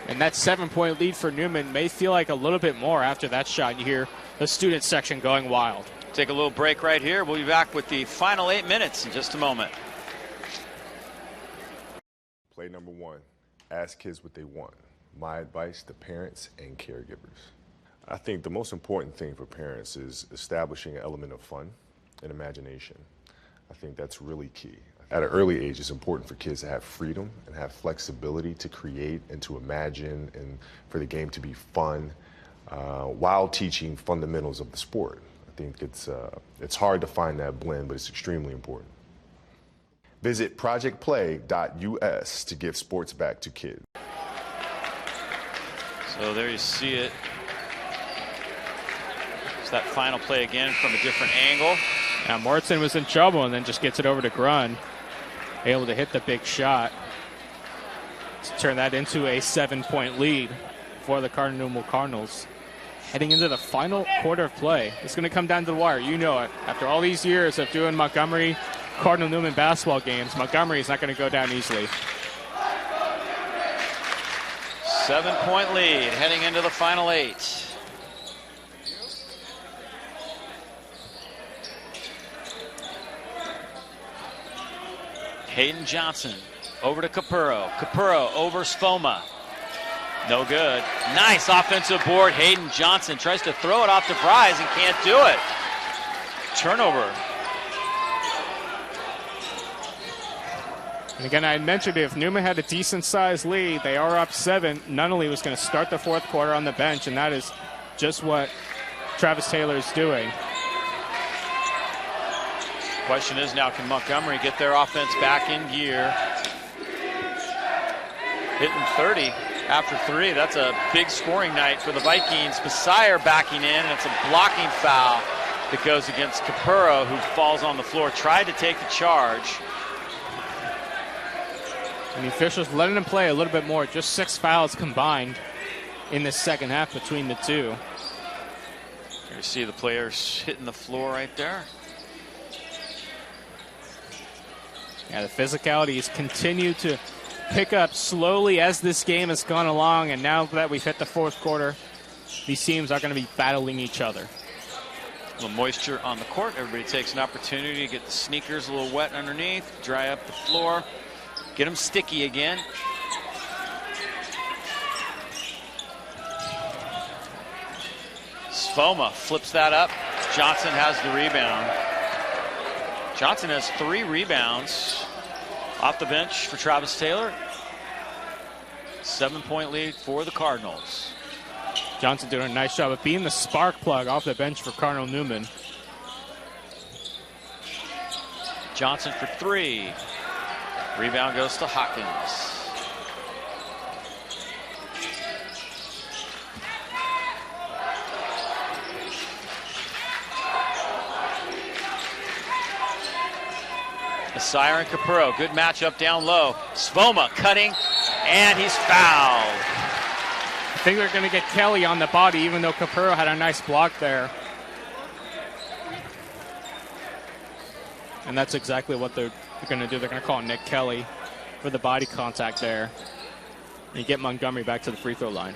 And that 7-point lead for Newman may feel like a little bit more after that shot. You hear the student section going wild. Take a little break right here. We'll be back with the final 8 minutes in just a moment. Play number 1, ask kids what they want. My advice to parents and caregivers. I think the most important thing for parents is establishing an element of fun and imagination. I think that's really key. At an early age, it's important for kids to have freedom and have flexibility to create and to imagine and for the game to be fun while teaching fundamentals of the sport. I think it's hard to find that blend, but it's extremely important. Visit projectplay.us to give sports back to kids. So there you see it. It's that final play again from a different angle. Now Mortson was in trouble and then just gets it over to Grund. Able to hit the big shot to turn that into a 7-point lead for the Cardinals. Heading into the final quarter of play. It's going to come down to the wire. You know it. After all these years of doing Montgomery Cardinal Newman basketball games, Montgomery is not going to go down easily. 7-point lead heading into the final 8. Hayden Johnson over to Capurro. Capurro over Sfoma. No good. Nice offensive board. Hayden Johnson tries to throw it off to Fries and can't do it. Turnover. And again, I mentioned if Newman had a decent-sized lead, they are up 7. Nunnally was going to start the fourth quarter on the bench, and that is just what Travis Taylor is doing. Question is now, can Montgomery get their offense back in gear? Hitting 30 after 3. That's a big scoring night for the Vikings. Messiah backing in, and it's a blocking foul that goes against Capurro, who falls on the floor. Tried to take the charge. And the officials letting him play a little bit more. Just 6 fouls combined in the second half between the two. You see the players hitting the floor right there. Yeah, the physicality has continued to pick up slowly as this game has gone along, and now that we've hit the fourth quarter, these teams are going to be battling each other. A little moisture on the court. Everybody takes an opportunity to get the sneakers a little wet underneath, dry up the floor, get them sticky again. Sfoma flips that up. Johnson has the rebound. Johnson has 3 rebounds off the bench for Travis Taylor. 7-point lead for the Cardinals. Johnson doing a nice job of being the spark plug off the bench for Cardinal Newman. Johnson for 3. Rebound goes to Hawkins. Messiah and Capurro, good matchup down low. Sfoma cutting, and he's fouled. I think they're going to get Kelly on the body, even though Capurro had a nice block there. And that's exactly what they're going to do. They're going to call Nick Kelly for the body contact there. And get Montgomery back to the free throw line.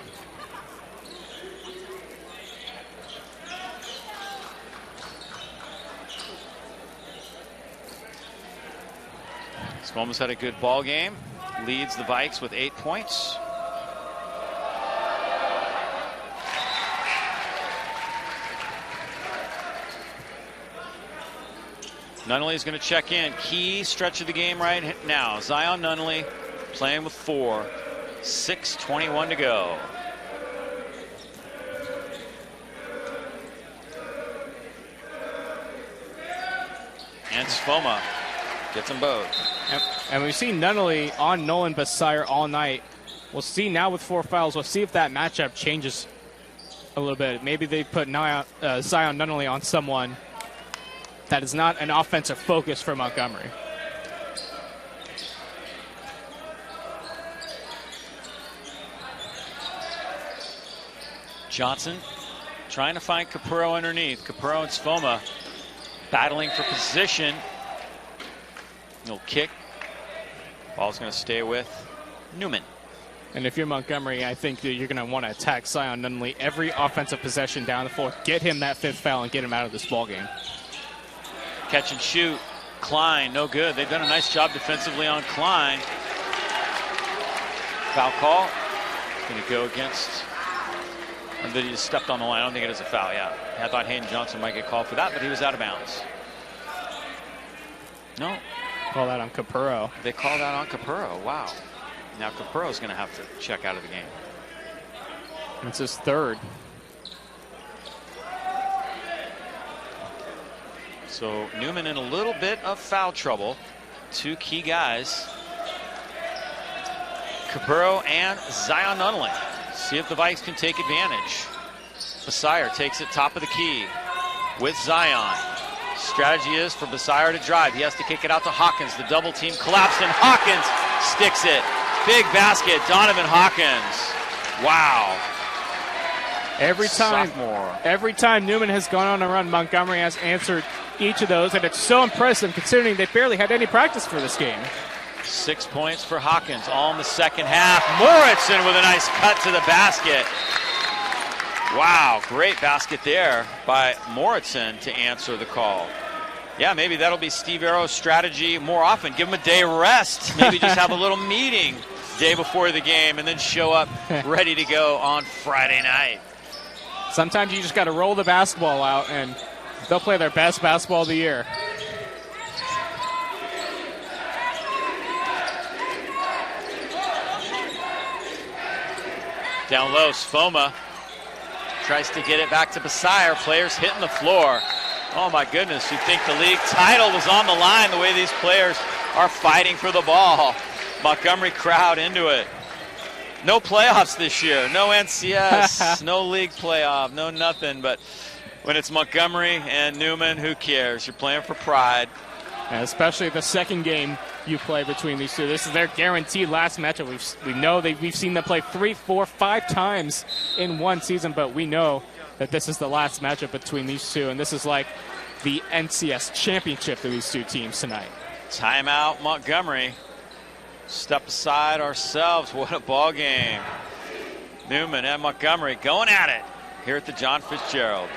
Sfoma's had a good ball game. Leads the Vikes with 8 points. Nunnally is going to check in. Key stretch of the game right now. Zion Nunnally playing with 4. 6:21 to go. And Sfoma gets them both. And we've seen Nunnally on Nolan Bassire all night. We'll see now with 4 fouls. We'll see if that matchup changes a little bit. Maybe they put Zion Nunnally on someone that is not an offensive focus for Montgomery. Johnson trying to find Capurro underneath. Capurro and Sfoma battling for position. Little kick. Ball's going to stay with Newman. And if you're Montgomery, I think that you're going to want to attack Zion Nunley every offensive possession down the floor. Get him that 5th foul and get him out of this ball game. Catch and shoot. Klein, no good. They've done a nice job defensively on Klein. Foul call. Going to go against. And then he just stepped on the line. I don't think it is a foul, yeah. I thought Hayden Johnson might get called for that, but he was out of bounds. No. Call that on Capurro. They call that on Capurro. Wow. Now Capurro's going to have to check out of the game. It's his 3rd. So Newman in a little bit of foul trouble. 2 key guys. Capurro and Zion Nunley. See if the Vikes can take advantage. Basire takes it top of the key with Zion. Strategy is for Basire to drive. He has to kick it out to Hawkins. The double team collapsed and Hawkins sticks it. Big basket, Donovan Hawkins. Wow. Every time Newman has gone on a run, Montgomery has answered each of those, and it's so impressive considering they barely had any practice for this game. 6 points for Hawkins, all in the second half. Moritzen with a nice cut to the basket. Wow, great basket there by Moritzen to answer the call. Yeah, maybe that'll be Steve Arrow's strategy more often. Give him a day rest. Maybe just have a little meeting day before the game and then show up ready to go on Friday night. Sometimes you just got to roll the basketball out and they'll play their best basketball of the year. Down low, Sfoma tries to get it back to Basire. Players hitting the floor. Oh my goodness, you'd think the league title was on the line the way these players are fighting for the ball. Montgomery crowd into it. No playoffs this year, no NCS, no league playoff, no nothing. But when it's Montgomery and Newman, who cares? You're playing for pride. And especially the second game you play between these two. This is their guaranteed last matchup. We've seen them play 3, 4, 5 times in one season, but we know that this is the last matchup between these two, and this is like the NCS championship to these two teams tonight. Timeout, Montgomery. Step aside ourselves. What a ball game. Newman and Montgomery going at it here at the John Fitzgerald.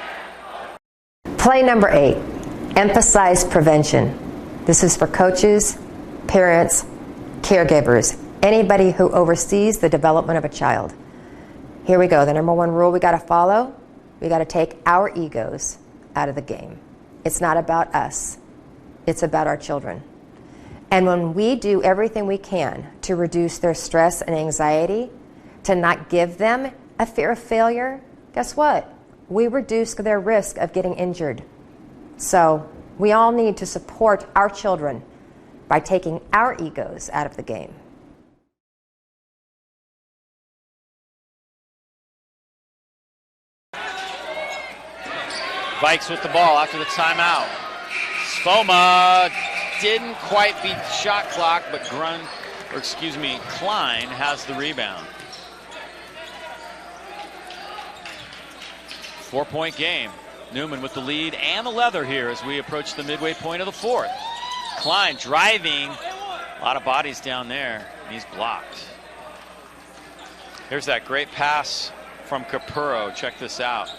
Play number 8, emphasize prevention. This is for coaches, parents, caregivers, anybody who oversees the development of a child. Here we go. The number 1 rule we got to follow, we got to take our egos out of the game. It's not about us. It's about our children. And when we do everything we can to reduce their stress and anxiety, to not give them a fear of failure, guess what? We reduce their risk of getting injured. So we all need to support our children by taking our egos out of the game. Vikes with the ball after the timeout. Sfoma didn't quite beat the shot clock, but Klein has the rebound. 4-point game. Newman with the lead and the leather here as we approach the midway point of the 4th. Klein driving. A lot of bodies down there. He's blocked. Here's that great pass from Capurro. Check this out.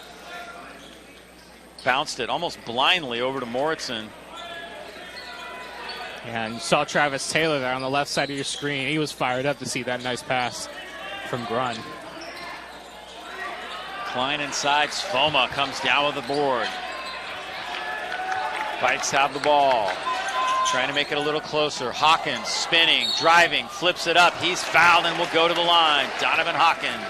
Bounced it almost blindly over to Moritzen. And you saw Travis Taylor there on the left side of your screen. He was fired up to see that nice pass from Grun. Klein inside. Sfoma comes down with the board. Vikes have the ball. Trying to make it a little closer. Hawkins spinning, driving, flips it up. He's fouled and will go to the line. Donovan Hawkins.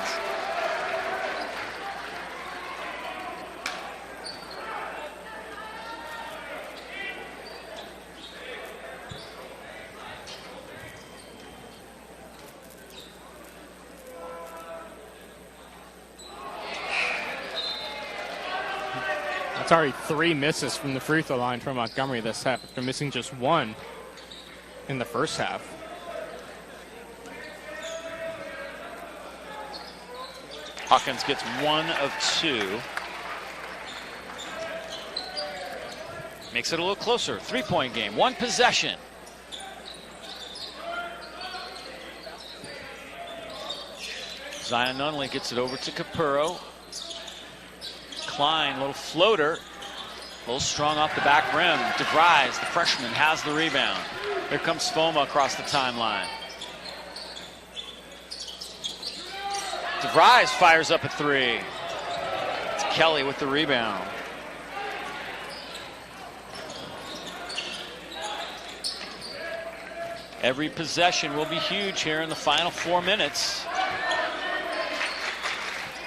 It's already 3 misses from the free throw line from Montgomery this half after missing just 1 in the first half. Hawkins gets 1 of 2. Makes it a little closer. 3-point game. 1 possession. Zion Nunley gets it over to Capurro. Klein, little floater. A little strong off the back rim. DeVries, the freshman, has the rebound. Here comes Sfoma across the timeline. DeVries fires up a 3. It's Kelly with the rebound. Every possession will be huge here in the final 4 minutes.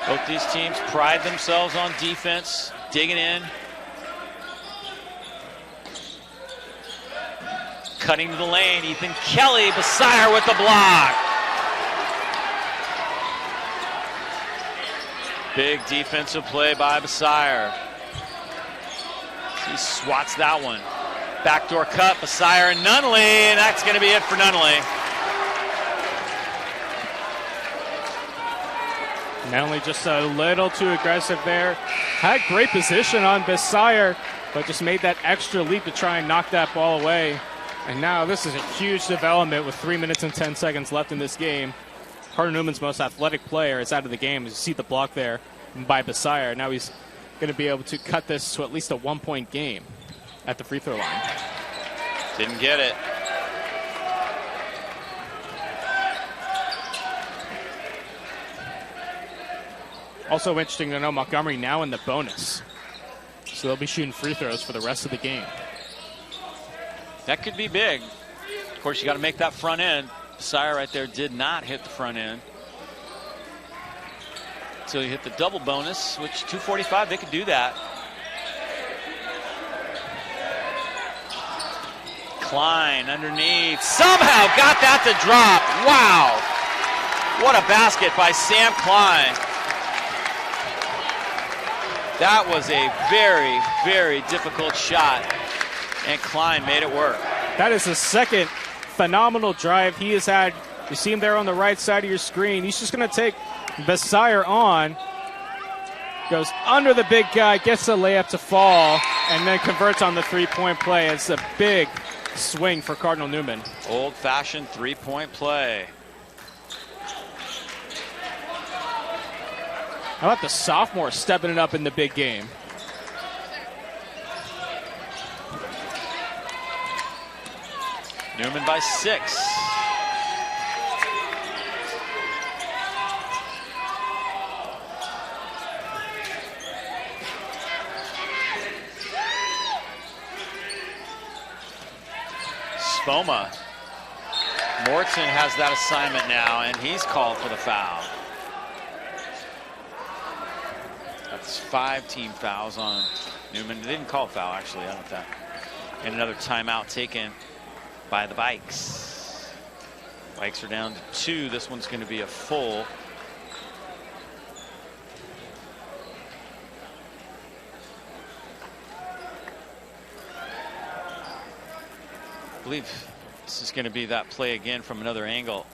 Both these teams pride themselves on defense, digging in. Cutting to the lane, Ethan Kelly, Basire with the block. Big defensive play by Basire. He swats that one. Backdoor cut, Basire and Nunley, and that's going to be it for Nunley. Nunley just a little too aggressive there. Had great position on Basire, but just made that extra leap to try and knock that ball away. And now this is a huge development with 3 minutes and 10 seconds left in this game. Cardinal Newman's most athletic player is out of the game. As you see the block there by Basire. Now he's going to be able to cut this to at least a 1-point game at the free throw line. Didn't get it. Also interesting to know, Montgomery now in the bonus. So they'll be shooting free throws for the rest of the game. That could be big. Of course, you got to make that front end. Basire right there did not hit the front end. So you hit the double bonus, which 245, they could do that. Klein underneath. Somehow got that to drop. Wow. What a basket by Sam Klein. That was a very, very difficult shot, and Klein made it work. That is the second phenomenal drive he has had. You see him there on the right side of your screen. He's just going to take Basire on. Goes under the big guy, gets the layup to fall, and then converts on the 3-point play. It's a big swing for Cardinal Newman. Old-fashioned 3-point play. How about the sophomore stepping it up in the big game? Newman by 6. Sfoma. Morton has that assignment now, and he's called for the foul. That's 5 team fouls on Newman. They didn't call a foul, actually, on that. And another timeout taken by the Bikes. Bikes are down to 2. This one's going to be a full. I believe this is going to be that play again from another angle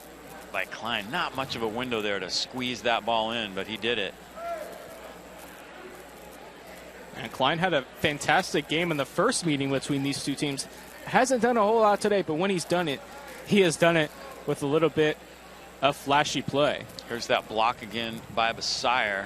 by Klein. Not much of a window there to squeeze that ball in, but he did it. And Klein had a fantastic game in the first meeting between these two teams. Hasn't done a whole lot today, but when he's done it, he has done it with a little bit of flashy play. Here's that block again by Basire.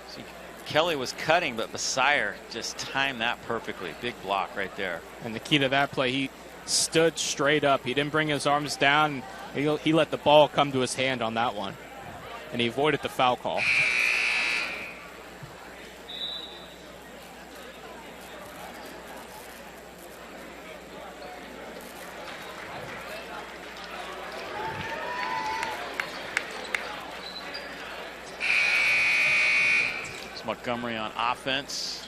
See, Kelly was cutting, but Basire just timed that perfectly. Big block right there. And the key to that play, he stood straight up. He didn't bring his arms down. He let the ball come to his hand on that one. And he avoided the foul call. Montgomery on offense.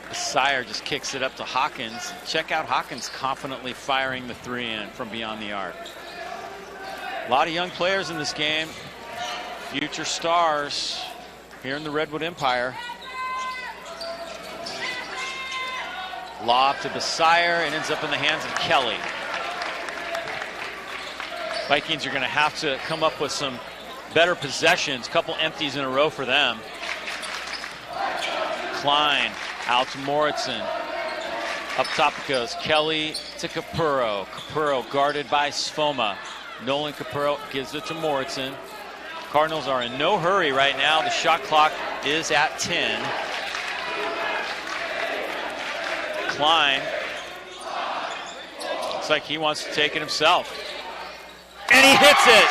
Basire just kicks it up to Hawkins. Check out Hawkins confidently firing the 3 in from beyond the arc. A lot of young players in this game. Future stars here in the Redwood Empire. Lob to Basire and ends up in the hands of Kelly. Vikings are going to have to come up with some better possessions, couple empties in a row for them. Klein out to Moritzen. Up top it goes. Kelly to Capurro. Capurro guarded by Sfoma. Nolan Capurro gives it to Moritzen. Cardinals are in no hurry right now. The shot clock is at 10. Klein looks like he wants to take it himself. And he hits it.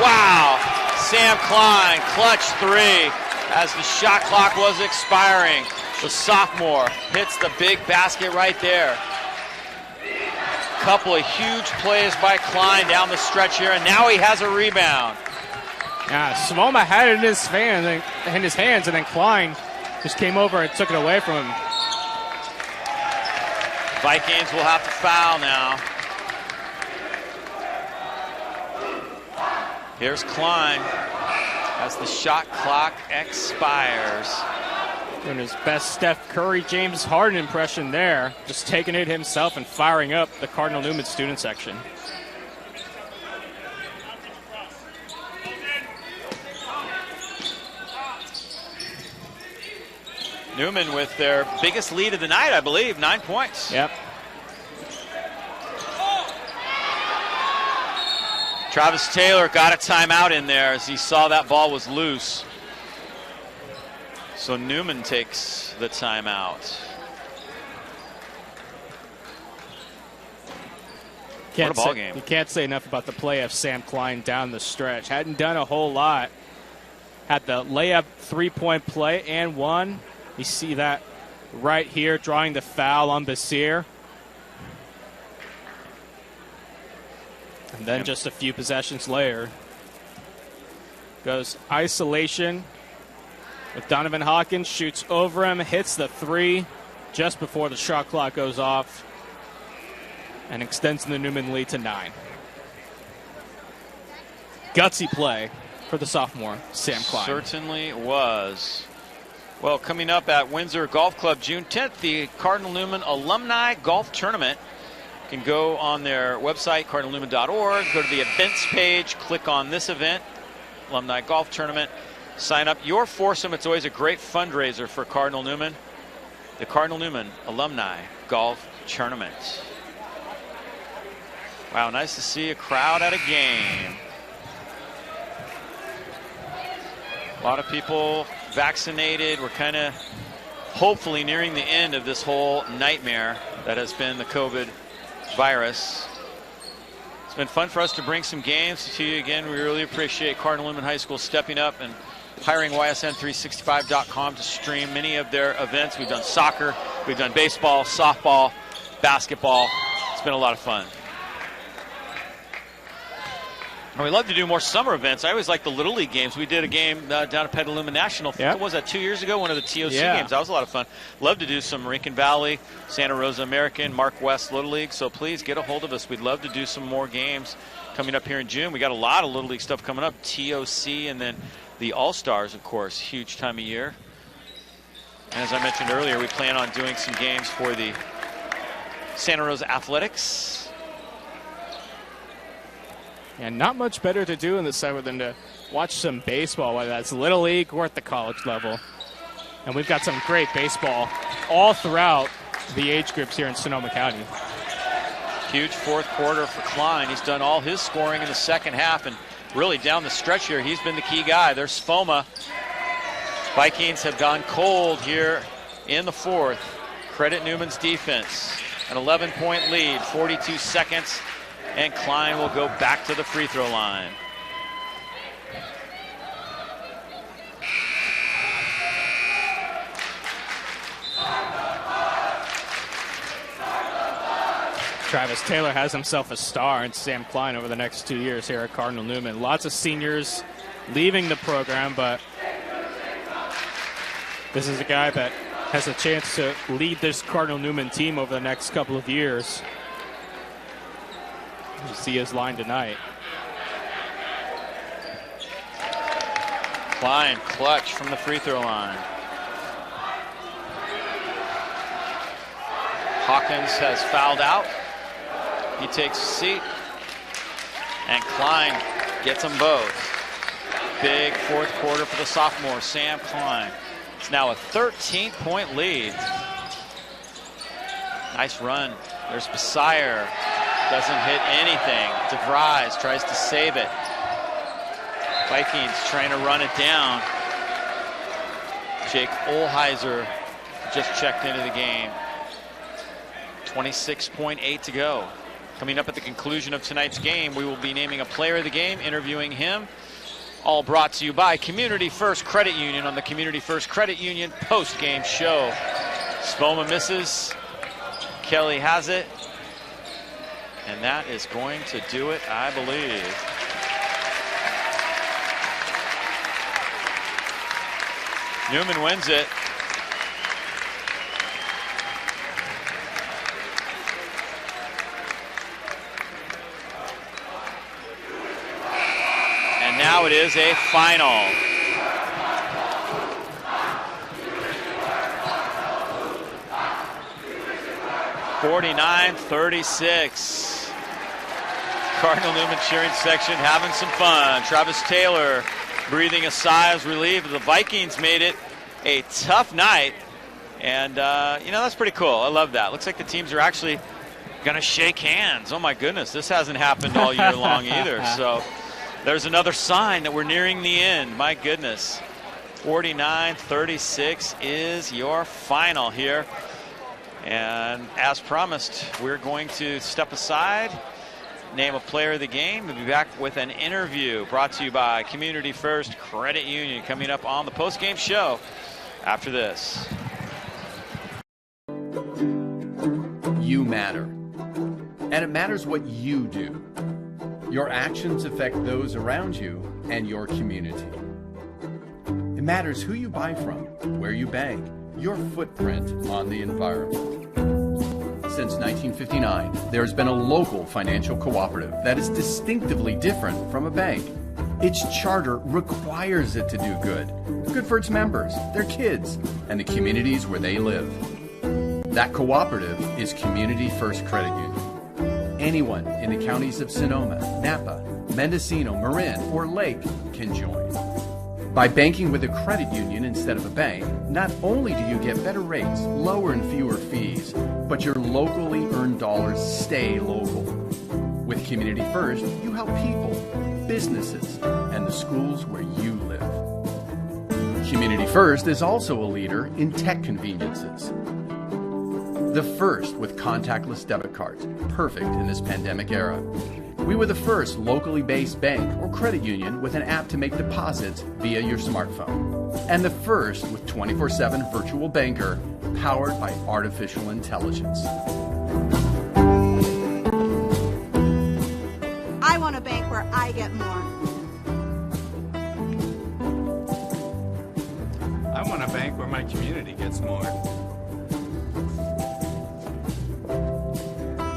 Wow. Sam Klein, clutch three as the shot clock was expiring. The sophomore hits the big basket right there. Couple of huge plays by Klein down the stretch here, and now he has a rebound. Yeah, Sonoma had it in his hands, and then Klein just came over and took it away from him. Vikings will have to foul now. Here's Klein as the shot clock expires. Doing his best Steph Curry, James Harden impression there. Just taking it himself and firing up the Cardinal Newman student section. Newman with their biggest lead of the night, I believe, 9 points. Yep. Travis Taylor got a timeout in there as he saw that ball was loose. So Newman takes the timeout. What a ball game. You can't say enough about the play of Sam Klein down the stretch. Hadn't done a whole lot. Had the layup three-point play and one. You see that right here, drawing the foul on Basir. And then just a few possessions later, goes isolation with Donovan Hawkins, shoots over him, hits the three just before the shot clock goes off, and extends the Newman lead to 9. Gutsy play for the sophomore, Sam Klein. Certainly was. Well, coming up at Windsor Golf Club June 10th, the Cardinal Newman Alumni Golf Tournament. You can go on their website, cardinalnewman.org, go to the events page, click on this event, Alumni Golf Tournament, sign up your foursome. It's always a great fundraiser for Cardinal Newman. The Cardinal Newman Alumni Golf Tournament. Wow, nice to see a crowd at a game. A lot of people vaccinated. We're kind of hopefully nearing the end of this whole nightmare that has been the COVID virus. It's been fun for us to bring some games to you again. We really appreciate Cardinal Newman High School stepping up and hiring YSN365.com to stream many of their events. We've done soccer, we've done baseball, softball, basketball. It's been a lot of fun. And we love to do more summer events. I always like the Little League games. We did a game down at Petaluma National. Yep. What was that, 2 years ago? One of the TOC games. That was a lot of fun. Love to do some Rincon Valley, Santa Rosa American, Mark West Little League. So please get a hold of us. We'd love to do some more games coming up here in June. We got a lot of Little League stuff coming up. TOC and then the All-Stars, of course. Huge time of year. And as I mentioned earlier, we plan on doing some games for the Santa Rosa Athletics. And not much better to do in the summer than to watch some baseball, whether that's Little League or at the college level. And we've got some great baseball all throughout the age groups here in Sonoma County. Huge fourth quarter for Klein. He's done all his scoring in the second half, and really down the stretch here, he's been the key guy. There's Sfoma. Vikings have gone cold here in the fourth. Credit Newman's defense. An 11-point lead, 42 seconds. And Klein will go back to the free throw line. Travis Taylor has himself a star in Sam Klein over the next 2 years here at Cardinal Newman. Lots of seniors leaving the program, but this is a guy that has a chance to lead this Cardinal Newman team over the next couple of years. You see his line tonight. Klein, clutch from the free throw line. Hawkins has fouled out. He takes a seat. And Klein gets them both. big fourth quarter for the sophomore, Sam Klein. It's now a 13-point lead. Nice run. There's Besire. Doesn't hit anything. DeVries tries to save it. Vikings trying to run it down. Jake Olheiser just checked into the game. 26.8 to go. Coming up at the conclusion of tonight's game, we will be naming a player of the game, interviewing him. All brought to you by Community First Credit Union on the Community First Credit Union post-game show. Spoma misses. Kelly has it. And that is going to do it, I believe. Newman wins it. And now it is a final. (49-36). Cardinal Newman cheering section having some fun. Travis Taylor breathing a sigh of relief. The Vikings made it a tough night. And, you know, that's pretty cool. I love that. Looks like the teams are actually going to shake hands. Oh, my goodness. This hasn't happened all year long either. So there's another sign that we're nearing the end. My goodness. 49-36 is your final here. And as promised, we're going to step aside, name a player of the game. We'll be back with an interview brought to you by Community First Credit Union coming up on the post-game show after this. You matter. And it matters what you do. Your actions affect those around you and your community. It matters who you buy from, where you bank, your footprint on the environment. Since 1959, there's been a local financial cooperative that is distinctively different from a bank. Its charter requires it to do good. Good for its members, their kids, and the communities where they live. That cooperative is Community First Credit Union. Anyone in the counties of Sonoma, Napa, Mendocino, Marin, or Lake can join. By banking with a credit union instead of a bank, not only do you get better rates, lower and fewer fees, but your locally earned dollars stay local. With Community First, you help people, businesses, and the schools where you live. Community First is also a leader in tech conveniences. The first with contactless debit cards, perfect in this pandemic era. We were the first locally based bank or credit union with an app to make deposits via your smartphone. And the first with 24/7 virtual banker powered by artificial intelligence. I want a bank where I get more. I want a bank where my community gets more.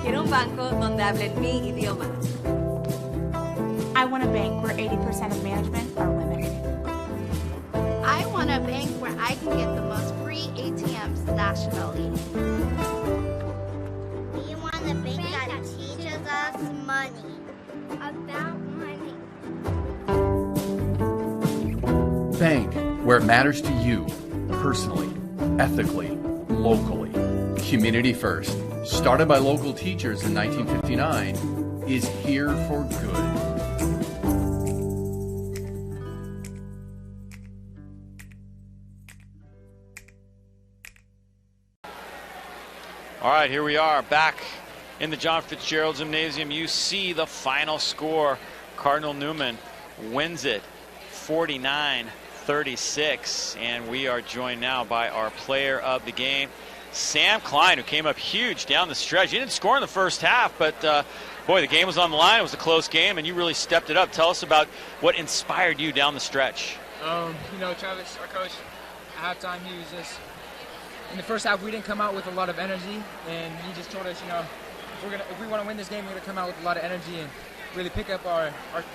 Quiero un banco donde hablen mi idioma. I want a bank where 80% of management are women. I want a bank where I can get the most free ATMs nationally. We want a bank that teaches us money. About money. Bank where it matters to you, personally, ethically, locally. Community First, started by local teachers in 1959, is here for good. All right, here we are back in the John Fitzgerald Gymnasium. You see the final score. Cardinal Newman wins it 49-36. And we are joined now by our player of the game, Sam Klein, who came up huge down the stretch. He didn't score in the first half, but boy, the game was on the line. It was a close game, and you really stepped it up. Tell us about what inspired you down the stretch. You know, Travis, our coach, at halftime, he was just, in the first half, we didn't come out with a lot of energy, and he just told us, you know, if we want to win this game, we're going to come out with a lot of energy and really pick up the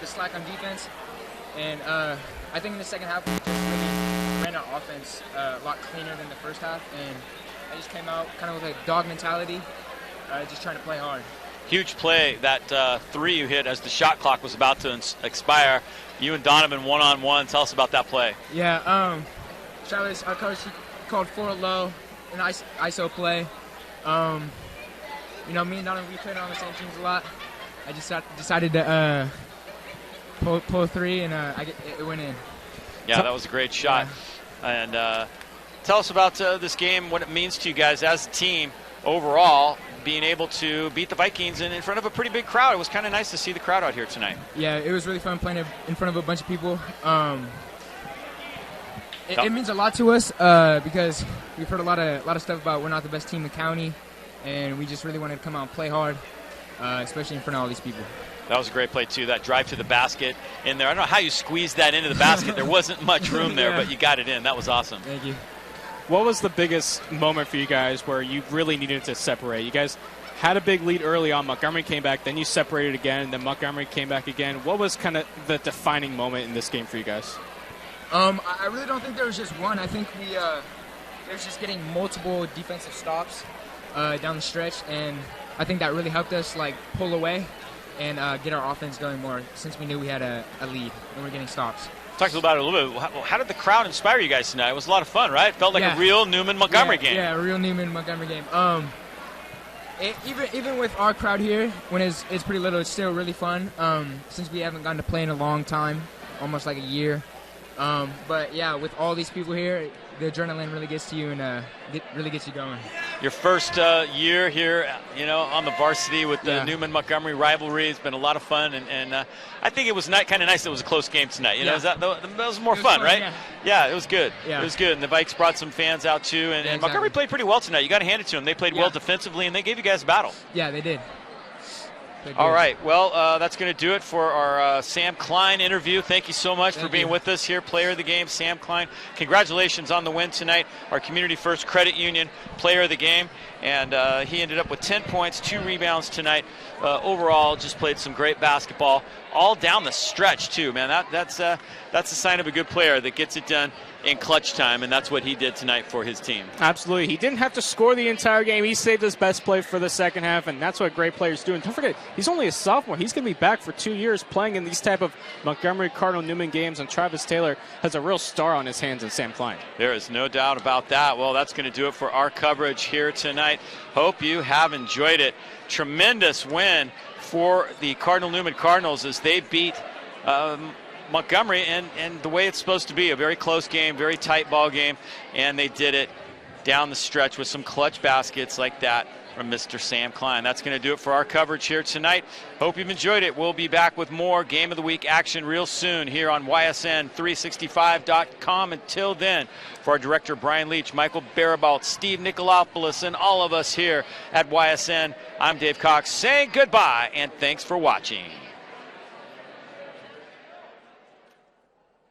slack on defense. And I think in the second half, we just really ran our offense a lot cleaner than the first half, and I just came out kind of with a dog mentality, just trying to play hard. huge play, that 3 you hit as the shot clock was about to expire. You and Donovan one-on-one. Tell us about that play. Yeah, Travis, our coach, he called forward low, an ISO play. You know, me and Donovan, we played on the same teams a lot. I just decided to pull 3, and it went in. Yeah, that was a great shot. Yeah. And tell us about this game, what it means to you guys as a team overall, being able to beat the Vikings in front of a pretty big crowd. It was kind of nice to see the crowd out here tonight. Yeah, it was really fun playing in front of a bunch of people. It means a lot to us because we've heard a lot of stuff about we're not the best team in the county, and we just really wanted to come out and play hard, especially in front of all these people. That was a great play, too. That drive to the basket in there. I don't know how you squeezed that into the basket. There wasn't much room there, but you got it in. That was awesome. Thank you. What was the biggest moment for you guys where you really needed to separate? You guys had a big lead early on. Montgomery came back, then you separated again, then Montgomery came back again. What was kind of the defining moment in this game for you guys? I really don't think there was just one. I think we was just getting multiple defensive stops down the stretch, and I think that really helped us pull away and get our offense going more since we knew we had a lead and we're getting stops. Talk about it a little bit. How did the crowd inspire you guys tonight? It was a lot of fun, right? It felt like a real Newman-Montgomery game. Yeah, a real Newman-Montgomery game. Even with our crowd here, when it's pretty little, it's still really fun since we haven't gotten to play in a long time, almost like a year. But, yeah, with all these people here, the adrenaline really gets to you and really gets you going. Your first year here, on the varsity with the Newman-Montgomery rivalry. It's been a lot of fun, and I think it was kind of nice that it was a close game tonight. That was more fun, right? Yeah, it was good. Yeah. It was good, and the Vikes brought some fans out too, and Montgomery played pretty well tonight. You got to hand it to them. They played well defensively, and they gave you guys a battle. Yeah, they did. All right, well, that's going to do it for our Sam Klein interview. Thank you so much for being with us here. Player of the game, Sam Klein. Congratulations on the win tonight. Our Community First Credit Union player of the game. And he ended up with 10 points, 2 rebounds tonight. Overall, just played some great basketball all down the stretch, too, man. That's a sign of a good player that gets it done in clutch time, and that's what he did tonight for his team. Absolutely. He didn't have to score the entire game. He saved his best play for the second half, and that's what great players do. And don't forget, he's only a sophomore. He's going to be back for 2 years playing in these type of Montgomery, Cardinal, Newman games, and Travis Taylor has a real star on his hands in Sam Klein. There is no doubt about that. Well, that's going to do it for our coverage here tonight. Hope you have enjoyed it. Tremendous win for the Cardinal Newman Cardinals as they beat Montgomery and the way it's supposed to be, a very close game, very tight ball game, and they did it down the stretch with some clutch baskets like that from Mr. Sam Klein. That's going to do it for our coverage here tonight. Hope you've enjoyed it. We'll be back with more Game of the Week action real soon here on YSN365.com. Until then, for our director Brian Leach, Michael Baribault, Steve Nicolopoulos, and all of us here at YSN, I'm Dave Cox saying goodbye and thanks for watching.